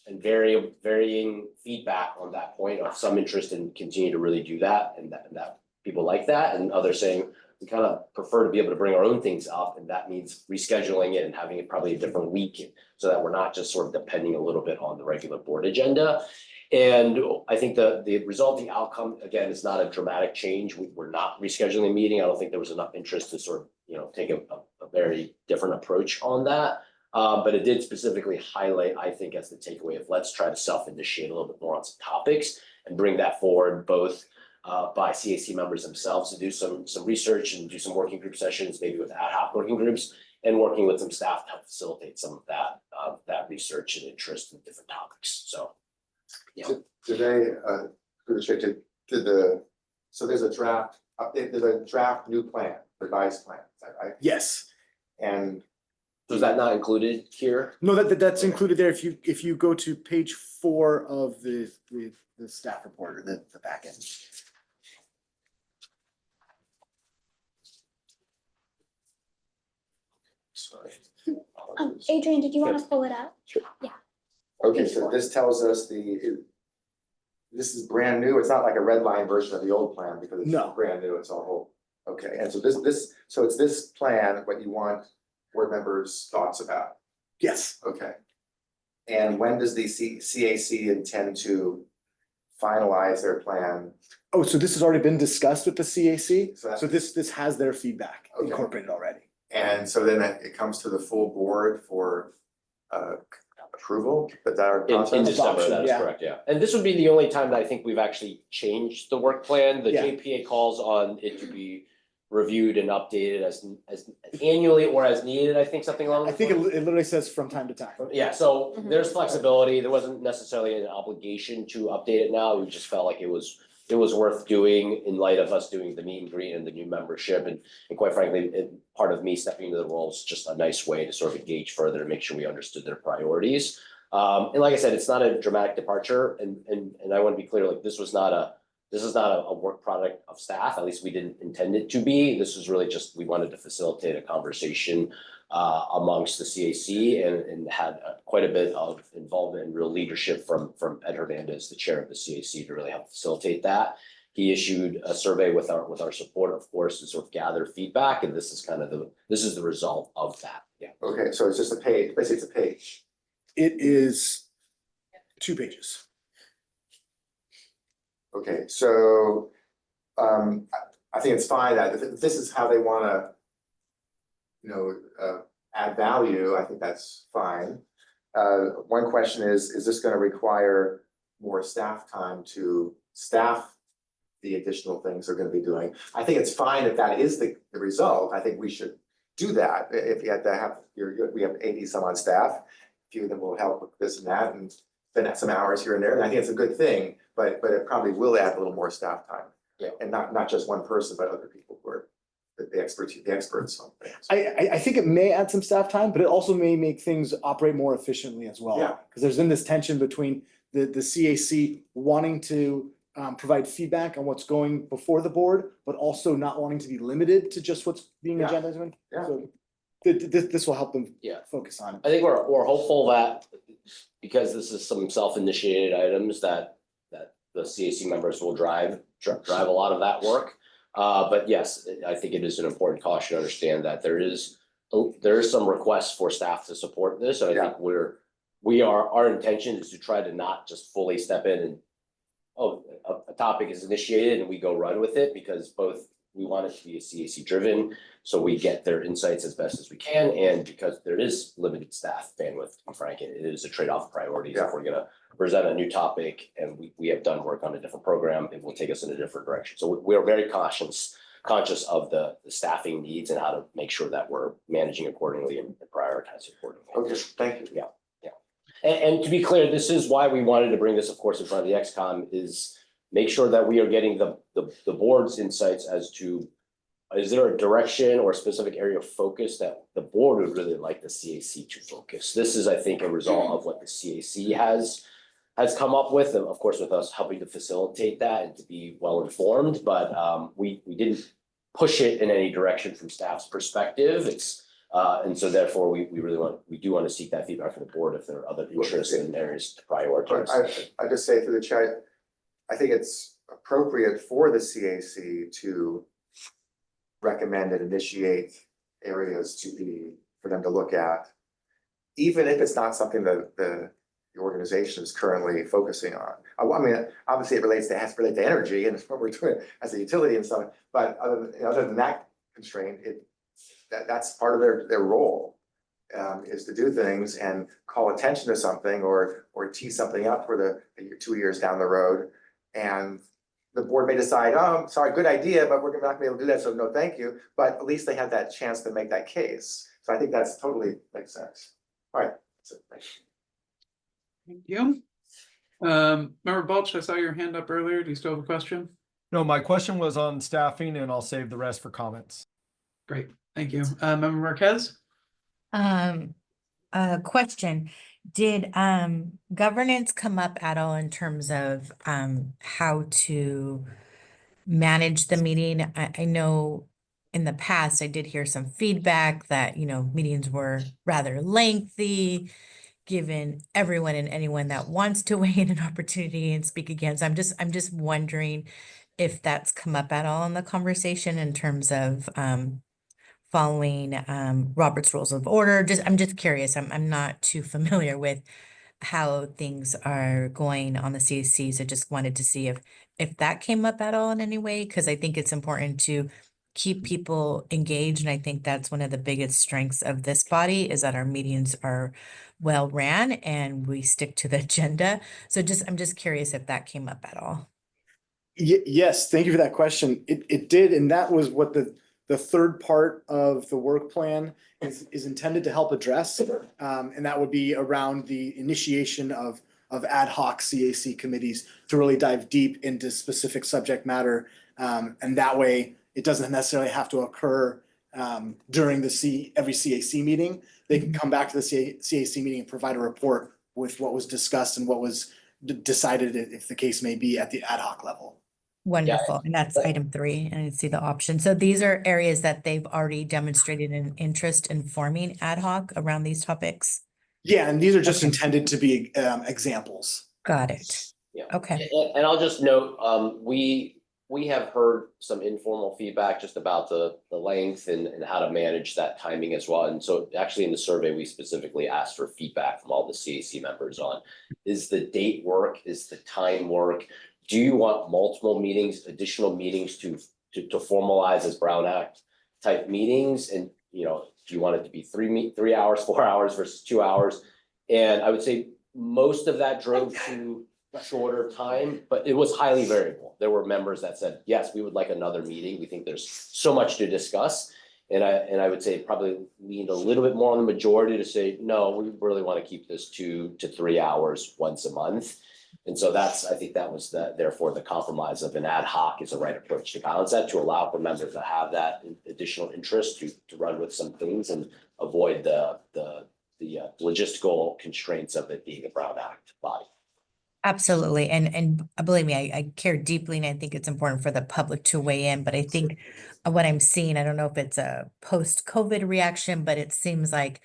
and varying feedback on that point of some interest in continue to really do that, and that people like that, and others saying we kind of prefer to be able to bring our own things up, and that means rescheduling it and having it probably a different week so that we're not just sort of depending a little bit on the regular board agenda. And I think the resulting outcome, again, is not a dramatic change. We're not rescheduling a meeting. I don't think there was enough interest to sort of, take a very different approach on that. But it did specifically highlight, I think, as the takeaway of let's try to self-initiate a little bit more on some topics and bring that forward both by CAC members themselves to do some research and do some working group sessions, maybe with ad hoc working groups, and working with some staff to help facilitate some of that research and interest in different topics. So, yeah. Today, so there's a draft update, there's a draft new plan, revised plan, is that right? Yes. And so is that not included here? No, that's included there. If you go to page 4 of the staff report, or the back end. Sorry. Adrian, did you want to pull it up? Sure. Yeah. okay, so this tells us this is brand new. It's not like a red line version of the old plan because it's No. brand new. It's all okay. And so so it's this plan, what you want board members' thoughts about. Yes. Okay. And when does the CAC intend to finalize their plan? Oh, so this has already been discussed with the CAC? So that's- So this has their feedback Okay. incorporated already. And so then it comes to the full board for approval, but that our In process? December, Adoption, that is yeah. correct, yeah. And this would be the only time that I think we've actually changed the work plan. The Yeah. JPA calls on it to be reviewed and updated as annually or as needed, I think, something along I those think it lines. literally says from time to time. Yeah, so Mhm. there's flexibility. There wasn't necessarily an obligation to update it now. We just felt like it was worth doing in light of us doing the meet and greet and the new membership. And quite frankly, part of me stepping into the role is just a nice way to sort of engage further and make sure we understood their priorities. And like I said, it's not a dramatic departure, and I want to be clear, like this is not a work product of staff, at least we didn't intend it to be. This was really just, we wanted to facilitate a conversation amongst the CAC and had quite a bit of involvement and real leadership from Ed Hernandez, the chair of the CAC, to really help facilitate that. He issued a survey with our support, of course, to sort of gather feedback, and this is kind of the result of that. Yeah. Okay, so it's just a page, basically it's a page. It is 2 pages. Okay, so I think it's fine that if this is how they wanna, add value, I think that's fine. One question is this gonna require more staff time to staff the additional things they're gonna be doing? I think it's fine if that is the result. I think we should do that. If you had to have, we have 80 some on staff, a few of them will help with this and that and spend some hours here and there, and I think it's a good thing, but it probably will add a little more staff time. Yeah. And not just one person, but other people who are the experts on things. I think it may add some staff time, but it also may make things operate more efficiently as well. Yeah. Because there's been this tension between the CAC wanting to provide feedback on what's going before the board, but also not wanting to be limited to just what's being Yeah. agendized. Yeah. So this will help them Yeah. focus on it. I think we're hopeful that because this is some self-initiated items that the CAC members will drive a lot of that work. But yes, I think it is an important caution to understand that there is some requests for staff to support this. And I think our intention is to try to not just fully step in and, a topic is initiated and we go run with it, because both we want it to be a CAC driven, so we get their insights as best as we can, and because there is limited staff bandwidth, to be frank, it is a trade-off of priorities. If we're gonna present a new topic and we have done work on a different program, it will take us in a different direction. So we are very conscious of the staffing needs and how to make sure that we're managing accordingly and prioritizing accordingly. Okay, thank you. Yeah. And to be clear, this is why we wanted to bring this, of course, in front of the XCOM, is make sure that we are getting the board's insights as to, is there a direction or a specific area of focus that the board would really like the CAC to focus? This is, I think, a result of what the CAC has come up with, and of course, with us helping to facilitate that and to be well informed, but we didn't push it in any direction from staff's perspective. And so therefore, we do want to seek that feedback from the board if there are other interests and areas to prioritize. I just say through the chat, I think it's appropriate for the CAC to recommend and initiate areas for them to look at, even if it's not something that the organization is currently focusing on. I mean, obviously it has to relate to energy and what we're doing as a utility and stuff, but other than that constraint, that's part of their role, is to do things and call attention to something or tee something up for the 2 years down the road. And the board may decide, oh, sorry, good idea, but we're not gonna be able to do that, so no, thank you. But at least they have that chance to make that case. So I think that's totally makes sense. All right. So, thanks. Thank you. Member Balch, I saw your hand up earlier. Do you still have a question? No, my question was on staffing, and I'll save the rest for comments. Great, thank you. Member Marquez? Question, did governance come up at all in terms of how to manage the meeting? I know in the past I did hear some feedback that, meetings were rather lengthy, given everyone and anyone that wants to weigh in an opportunity and speak again. So I'm just wondering if that's come up at all in the conversation in terms of following Robert's Rules of Order. I'm just curious. I'm not too familiar with how things are going on the CAC. So just wanted to see if that came up at all in any way, because I think it's important to keep people engaged. And I think that's one of the biggest strengths of this body, is that our meetings are well ran and we stick to the agenda. So I'm just curious if that came up at all. Yes, thank you for that question. It did, and that was what the The third part of the work plan is intended to help address, and that would be around the initiation of ad hoc CAC committees to really dive deep into specific subject matter. And that way, it doesn't necessarily have to occur during every CAC meeting. They can come back to the CAC meeting and provide a report with what was discussed and what was decided, if the case may be, at the ad hoc level. Wonderful. And that's item 3, and I see the option. So these are areas that they've already demonstrated an interest in forming ad hoc around these topics. Yeah, and these are just intended to be examples. Got it. Yeah. Okay. And I'll just note, we have heard some informal feedback just about the length and how to manage that timing as well. And so actually in the survey, we specifically asked for feedback from all the CAC members on, is the date work? Is the time work? Do you want multiple meetings, additional meetings to formalize as Brown Act type meetings? And, do you want it to be 3 hours, 4 hours versus 2 hours? And I would say most of that drove to shorter time, but it was highly variable. There were members that said, yes, we would like another meeting. We think there's so much to discuss. And I would say probably leaned a little bit more on the majority to say, no, we really want to keep this 2 to 3 hours once a month. And so I think that was therefore the compromise of an ad hoc is the right approach to balance that, to allow for members to have that additional interest to run with some things and avoid the logistical constraints of it being a Brown Act body. Absolutely. And believe me, I care deeply, and I think it's important for the public to weigh in. But I think what I'm seeing, I don't know if it's a post-COVID reaction, but it seems like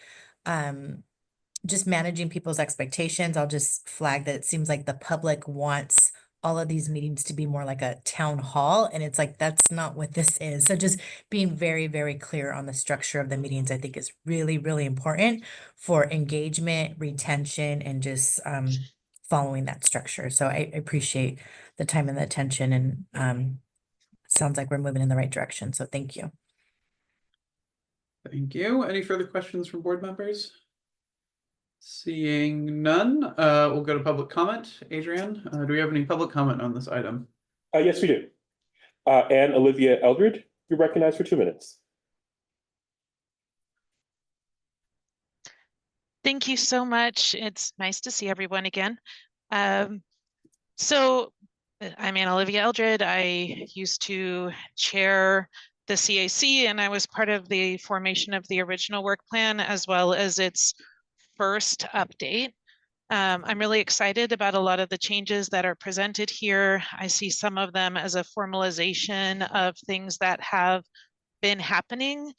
just managing people's expectations. I'll just flag that it seems like the public wants all of these meetings to be more like a town hall. And it's like, that's not what this is. So just being very, very clear on the structure of the meetings, I think is really, really important for engagement, retention, and just following that structure. So I appreciate the time and the attention, and sounds like we're moving in the right direction. So thank you. Thank you. Any further questions from board members? Seeing none, we'll go to public comment. Adrian, do we have any public comment on this item? Yes, we do. Anne Olivia Eldred, you're recognized for 2 minutes. Thank you so much. It's nice to see everyone again. So I'm Anne Olivia Eldred. I used to chair the CAC, and I was part of the formation of the original work plan as well as its first update. I'm really excited about a lot of the changes that are presented here. I see some of them as a formalization of things that have been happening.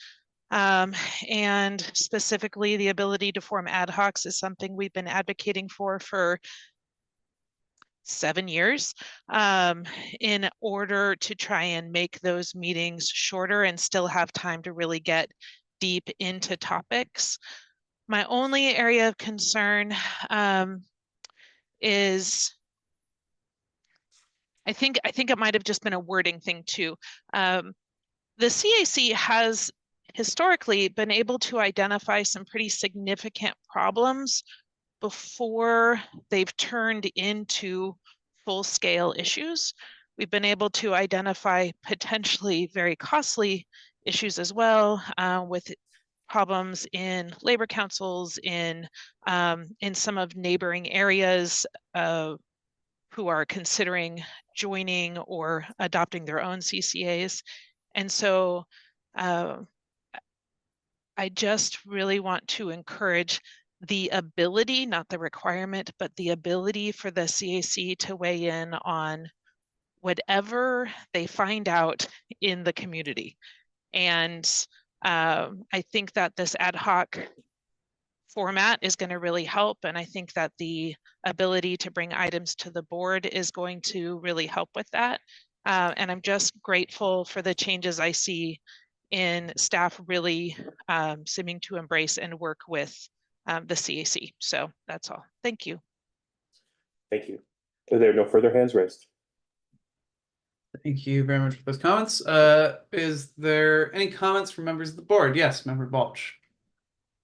And specifically the ability to form ad hocs is something we've been advocating for 7 years, in order to try and make those meetings shorter and still have time to really get deep into topics. My only area of concern is I think it might have just been a wording thing too. The CAC has historically been able to identify some pretty significant problems before they've turned into full-scale issues. We've been able to identify potentially very costly issues as well, with problems in labor councils, in some of neighboring areas who are considering joining or adopting their own CCAs. And so I just really want to encourage the ability, not the requirement, but the ability for the CAC to weigh in on whatever they find out in the community. And I think that this ad hoc format is going to really help. And I think that the ability to bring items to the board is going to really help with that. And I'm just grateful for the changes I see in staff really seeming to embrace and work with the CAC. So that's all. Thank you. Thank you. Are there no further hands raised? Thank you very much for those comments. Is there any comments from members of the board? Yes, Member Balch.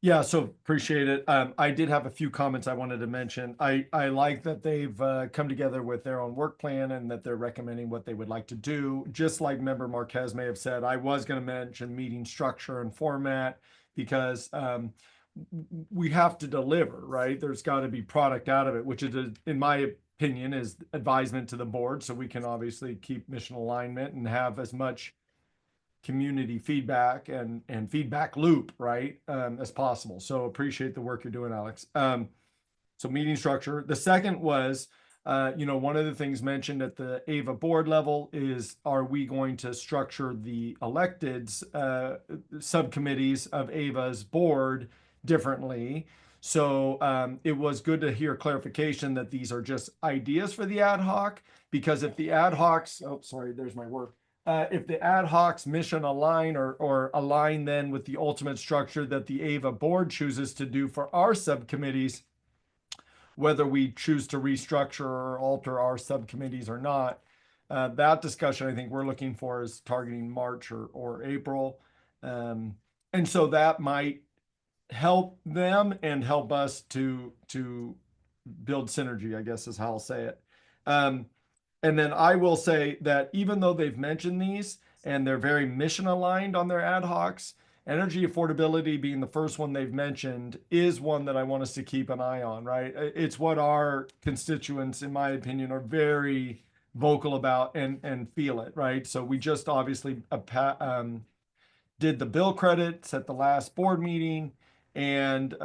Yeah, so appreciate it. I did have a few comments I wanted to mention. I like that they've come together with their own work plan and that they're recommending what they would like to do. Just like Member Marquez may have said, I was going to mention meeting structure and format because we have to deliver, right? There's got to be product out of it, which is, in my opinion, is advisement to the board, so we can obviously keep mission alignment and have as much community feedback and feedback loop, right, as possible. So appreciate the work you're doing, Alex. So meeting structure. The second was, one of the things mentioned at the AVA board level is, are we going to structure the electeds subcommittees of AVA's board differently? So it was good to hear clarification that these are just ideas for the ad hoc, because if the ad hocs, oh, sorry, there's my work. If the ad hocs mission align or align then with the ultimate structure that the AVA board chooses to do for our subcommittees, whether we choose to restructure or alter our subcommittees or not, that discussion I think we're looking for is targeting March or April. And so that might help them and help us to build synergy, I guess is how I'll say it. And then I will say that even though they've mentioned these and they're very mission aligned on their ad hocs, energy affordability being the first one they've mentioned is one that I want us to keep an eye on, right? It's what our constituents, in my opinion, are very vocal about and feel it, right? So we just obviously did the bill credits at the last board meeting. And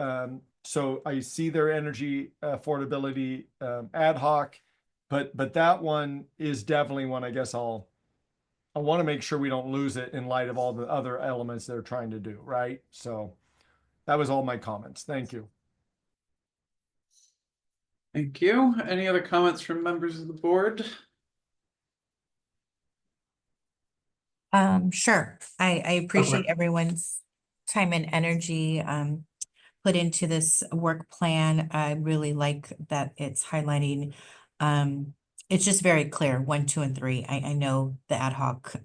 so I see their energy affordability ad hoc. But that one is definitely one I guess I want to make sure we don't lose it in light of all the other elements they're trying to do, right? So that was all my comments. Thank you. Thank you. Any other comments from members of the board? Sure. I appreciate everyone's time and energy put into this work plan. I really like that it's highlighting it's just very clear, 1, 2, and 3. I know the ad hoc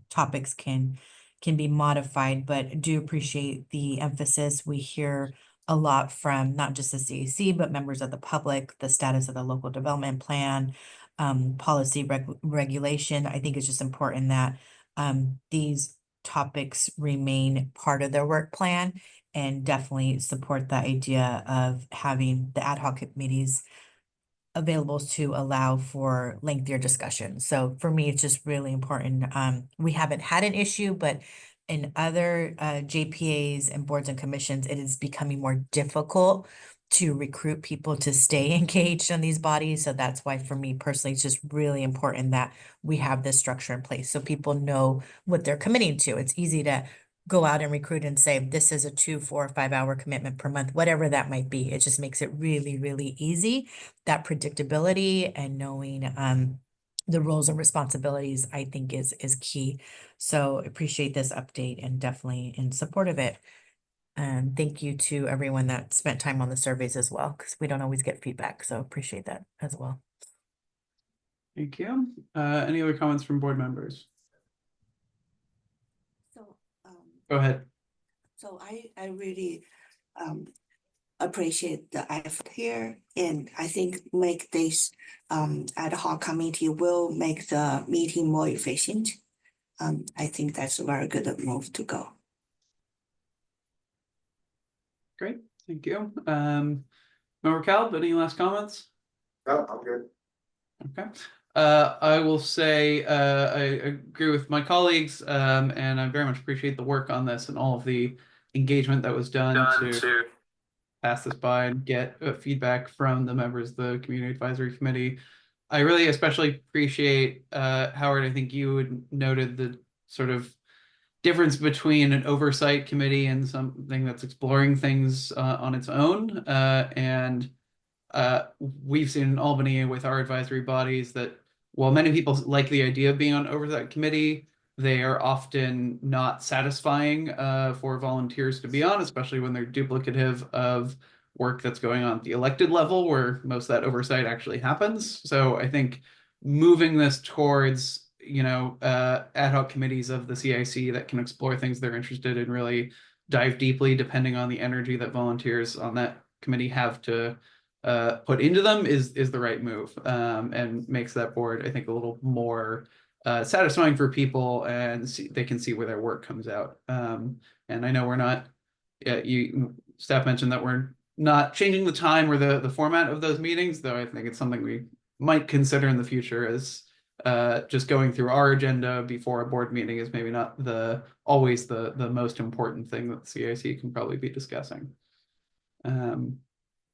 topics can be modified, but do appreciate the emphasis. We hear a lot from not just the CAC, but members of the public, the status of the local development plan, policy regulation. I think it's just important that these topics remain part of their work plan, and definitely support the idea of having the ad hoc committees available to allow for lengthier discussion. So for me, it's just really important. We haven't had an issue, but in other JPAs and boards and commissions, it is becoming more difficult to recruit people to stay engaged in these bodies. So that's why for me personally, it's just really important that we have this structure in place so people know what they're committing to. It's easy to go out and recruit and say, this is a 2, 4, 5 hour commitment per month, whatever that might be. It just makes it really, really easy. That predictability and knowing the roles and responsibilities, I think is key. So appreciate this update and definitely in support of it. And thank you to everyone that spent time on the surveys as well, because we don't always get feedback. So appreciate that as well. Thank you. Any other comments from board members? Go ahead. So I really appreciate the effort here, and I think make this ad hoc committee will make the meeting more efficient. I think that's a very good move to go. Great, thank you. Member Kalb, any last comments? No, I'm good. Okay. I will say I agree with my colleagues, and I very much appreciate the work on this and all of the engagement that was done to pass this by and get feedback from the members of the Community Advisory Committee. I really especially appreciate, Howard, I think you had noted the sort of difference between an oversight committee and something that's exploring things on its own. And we've seen in Albany with our advisory bodies that while many people like the idea of being on oversight committee, they are often not satisfying for volunteers to be on, especially when they're duplicative of work that's going on at the elected level where most of that oversight actually happens. So I think moving this towards, ad hoc committees of the CIC that can explore things they're interested in really dive deeply, depending on the energy that volunteers on that committee have to put into them, is the right move, and makes that board, I think, a little more satisfying for people, and they can see where their work comes out. And I know we're not, staff mentioned that we're not changing the time or the format of those meetings, though I think it's something we might consider in the future, as just going through our agenda before a board meeting is maybe not always the most important thing that the CIC can probably be discussing.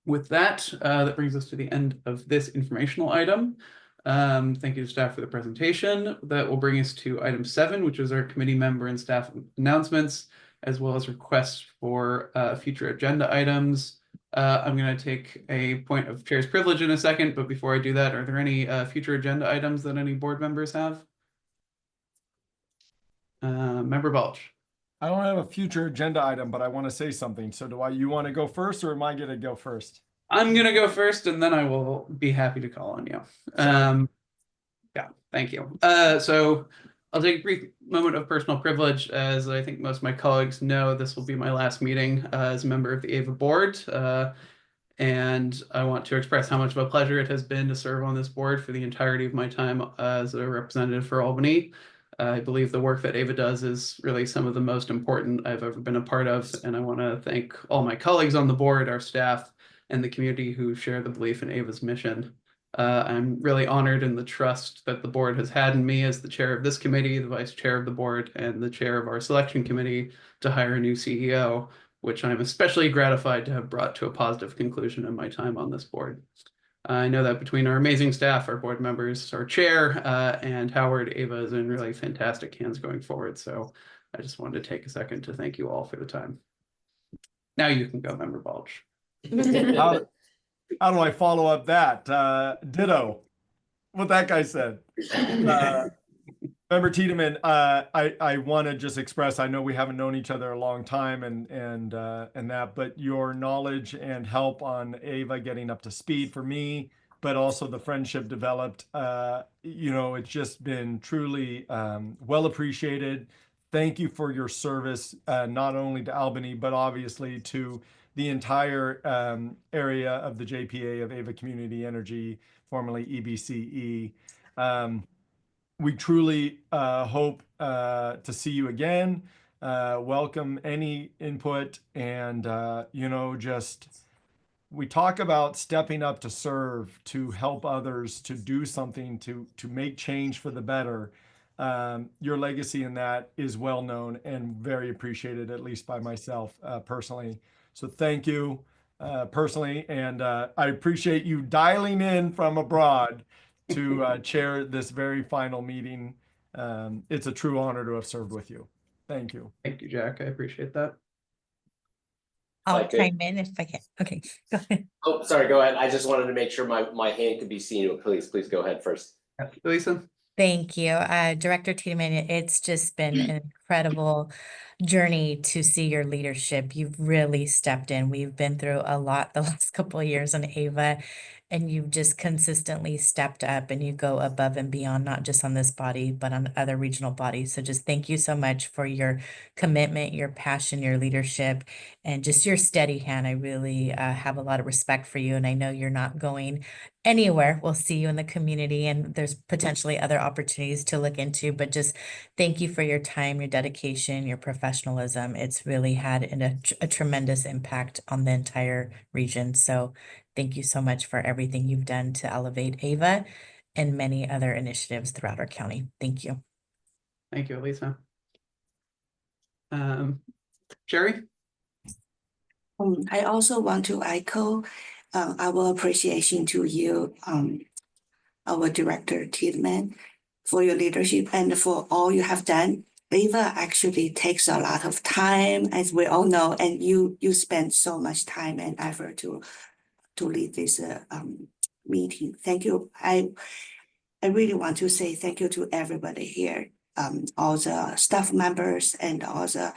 With that, that brings us to the end of this informational item. Thank you to staff for the presentation. That will bring us to item 7, which is our committee member and staff announcements, as well as requests for future agenda items. I'm going to take a point of chair's privilege in a second, but before I do that, are there any future agenda items that any board members have? Member Balch. I don't have a future agenda item, but I want to say something. So you want to go first, or am I going to go first? I'm going to go first, and then I will be happy to call on you. Yeah, thank you. So I'll take a brief moment of personal privilege. As I think most of my colleagues know, this will be my last meeting as a member of the AVA board. And I want to express how much of a pleasure it has been to serve on this board for the entirety of my time as a representative for Albany. I believe the work that AVA does is really some of the most important I've ever been a part of, and I want to thank all my colleagues on the board, our staff, and the community who share the belief in AVA's mission. I'm really honored in the trust that the board has had in me as the chair of this committee, the vice chair of the board, and the chair of our selection committee to hire a new CEO, which I'm especially gratified to have brought to a positive conclusion in my time on this board. I know that between our amazing staff, our board members, our chair, and Howard, AVA is in really fantastic hands going forward. So I just wanted to take a second to thank you all for the time. Now you can go, Member Balch. How do I follow up that? Ditto what that guy said. Member Tiedemann, I want to just express, I know we haven't known each other a long time and that, but your knowledge and help on AVA getting up to speed for me, but also the friendship developed, it's just been truly well appreciated. Thank you for your service, not only to Albany, but obviously to the entire area of the JPA of AVA Community Energy, formerly EBCE. We truly hope to see you again. Welcome any input, and we talk about stepping up to serve, to help others, to do something, to make change for the better. Your legacy in that is well known and very appreciated, at least by myself personally. So thank you personally, and I appreciate you dialing in from abroad to chair this very final meeting. It's a true honor to have served with you. Thank you. Thank you, Jack. I appreciate that. I'll chime in if I can. Okay, go ahead. Oh, sorry, go ahead. I just wanted to make sure my hand could be seen. Please go ahead first. Lisa. Thank you. Director Tiedemann, it's just been an incredible journey to see your leadership. You've really stepped in. We've been through a lot the last couple of years on AVA, and you've just consistently stepped up, and you go above and beyond, not just on this body, but on other regional bodies. So just thank you so much for your commitment, your passion, your leadership, and just your steady hand. I really have a lot of respect for you, and I know you're not going anywhere. We'll see you in the community, and there's potentially other opportunities to look into, but just thank you for your time, your dedication, your professionalism. It's really had a tremendous impact on the entire region. So thank you so much for everything you've done to elevate AVA and many other initiatives throughout our county. Thank you. Thank you, Lisa. Sherry? I also want to echo our appreciation to you, our Director Tiedemann, for your leadership and for all you have done. AVA actually takes a lot of time, as we all know, and you spend so much time and effort to lead this meeting. Thank you. I really want to say thank you to everybody here, all the staff members and all the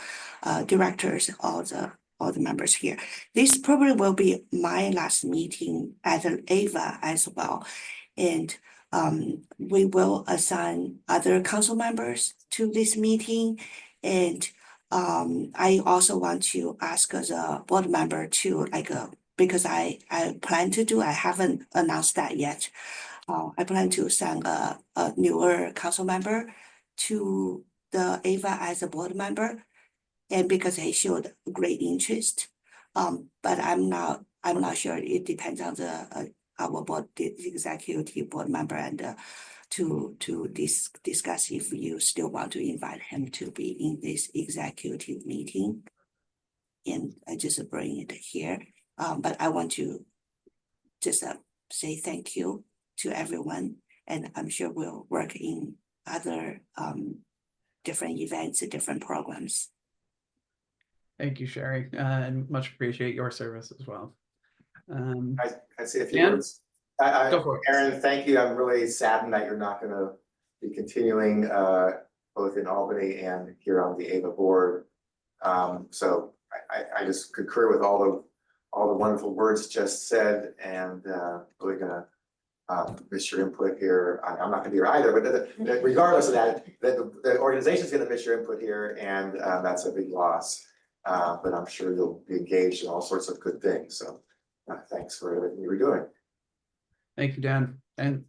directors, all the members here. This probably will be my last meeting at AVA as well. And we will assign other council members to this meeting. And I also want to ask as a board member to because I plan to do, I haven't announced that yet. I plan to send a newer council member to the AVA as a board member. And because he showed great interest, but I'm not sure. It depends on our board, the executive board member, and to discuss if you still want to invite him to be in this executive meeting. And I just bring it here. But I want to just say thank you to everyone, and I'm sure we'll work in other different events, different programs. Thank you, Sherry, and much appreciate your service as well. I'd say a few Dan? words. Go for it. Aaron, thank you. I'm really saddened that you're not going to be continuing both in Albany and here on the AVA board. So I just concur with all the wonderful words just said, and really gonna miss your input here. I'm not gonna be here either, but regardless of that, the organization's gonna miss your input here, and that's a big loss. But I'm sure you'll be engaged in all sorts of good things. So thanks for everything you were doing. Thank you, Dan. And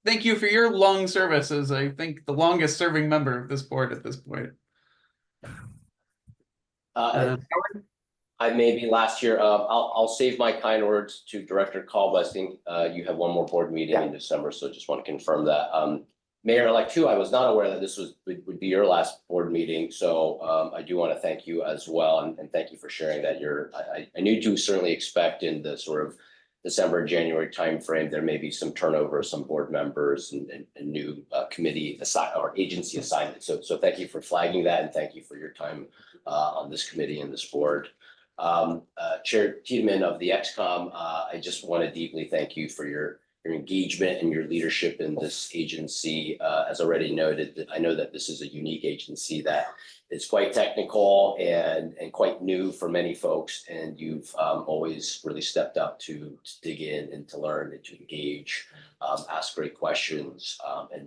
thank you for your long service as I think the longest serving member of this board at this point. I maybe last year, I'll save my kind words to Director Caldwell. I think you have one more board meeting in December, so just want to confirm that. Mayor-elect too, I was not aware that this would be your last board meeting, so I do want to thank you as well, and thank you for sharing that. I knew to certainly expect in the sort of December, January timeframe, there may be some turnover, some board members and new committee or agency assignments. So thank you for flagging that, and thank you for your time on this committee and this board. Chair Tiedemann of the XCOM, I just want to deeply thank you for your engagement and your leadership in this agency. As already noted, I know that this is a unique agency that is quite technical and quite new for many folks, and you've always really stepped up to dig in and to learn and to engage, ask great questions,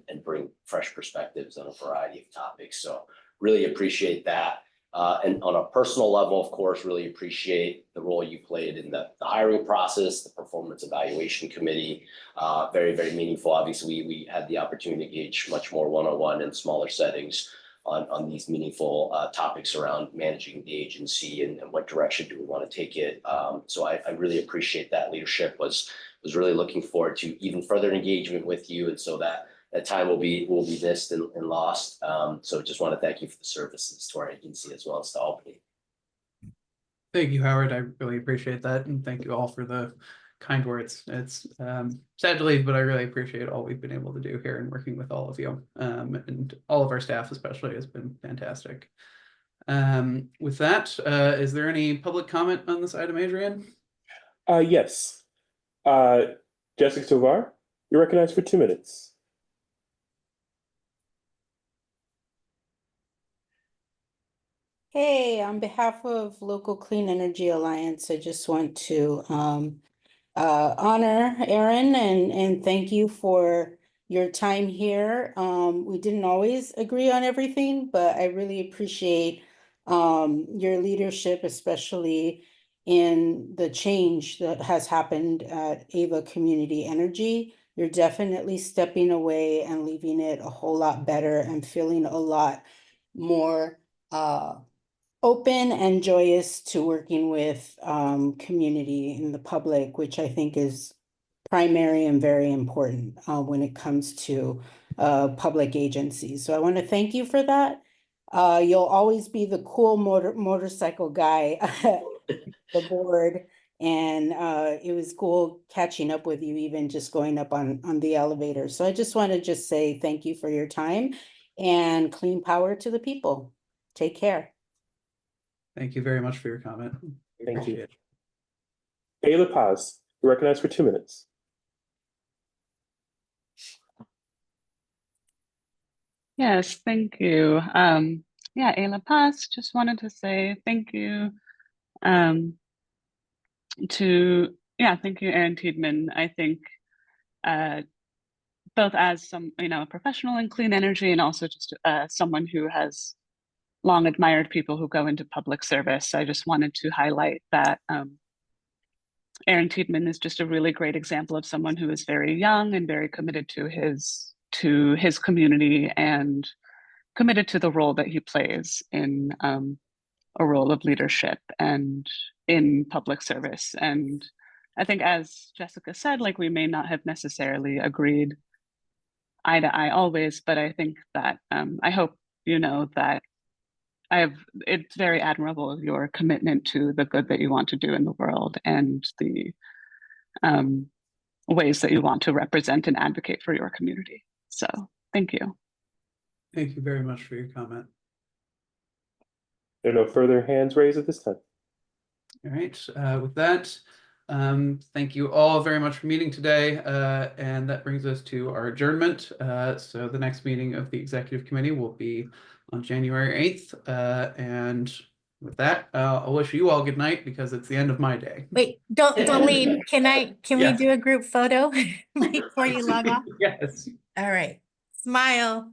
and bring fresh perspectives on a variety of topics. So really appreciate that. And on a personal level, of course, really appreciate the role you played in the hiring process, the performance evaluation committee. Very, very meaningful. Obviously, we had the opportunity to engage much more one-on-one in smaller settings on these meaningful topics around managing the agency and what direction do we want to take it. So I really appreciate that leadership. Was really looking forward to even further engagement with you, and so that time will be missed and lost. So just want to thank you for the services to our agency as well as to Albany. Thank you, Howard. I really appreciate that, and thank you all for the kind words. It's sad to leave, but I really appreciate all we've been able to do here and working with all of you, and all of our staff especially has been fantastic. With that, is there any public comment on this item, Adrian? Yes. Jessica Tovar, you're recognized for 2 minutes. Hey, on behalf of Local Clean Energy Alliance, I just want to honor Aaron and thank you for your time here. We didn't always agree on everything, but I really appreciate your leadership, especially in the change that has happened at Ava Community Energy. You're definitely stepping away and leaving it a whole lot better and feeling a lot more open and joyous to working with community and the public, which I think is primary and very important when it comes to public agencies. So I want to thank you for that. You'll always be the cool motorcycle guy at the board, and it was cool catching up with you, even just going up on the elevator. So I just want to just say thank you for your time, and clean power to the people. Take care. Thank you very much for your comment. Thank you. Ayla Paz, you're recognized for 2 minutes. Yes, thank you. Yeah, Ayla Paz, just wanted to say thank you thank you, Aaron Tiedemann. I think both as a professional in clean energy and also just someone who has long admired people who go into public service. I just wanted to highlight that Aaron Tiedemann is just a really great example of someone who is very young and very committed to his community and committed to the role that he plays in a role of leadership and in public service. And I think, as Jessica said, like, we may not have necessarily agreed eye to eye always, but I think that I hope you know that it's very admirable of your commitment to the good that you want to do in the world and the ways that you want to represent and advocate for your community. So thank you. Thank you very much for your comment. There are no further hands raised at this time. All right, with that, thank you all very much for meeting today. And that brings us to our adjournment. So the next meeting of the Executive Committee will be on January 8th. And with that, I'll wish you all good night because it's the end of my day. Wait, don't leave. Can Yes. we do a group photo before you log off? Yes. All right. Smile.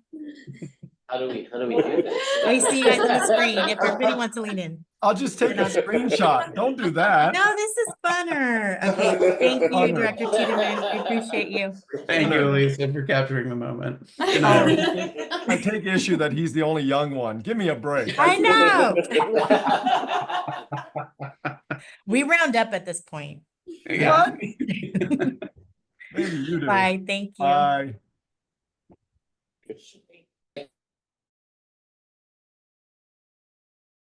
How do we do this? I see you guys on the screen if everybody wants to lean in. I'll just take a screenshot. Don't do that. No, this is funner. Okay, thank you, Director Tiedemann. I appreciate you. Thank you, Elisa, for capturing the moment. Good night, everyone. I take issue that he's the only young one. Give me a break. I know. We round up at this point. Yeah. Maybe you do. Bye, thank you. Bye.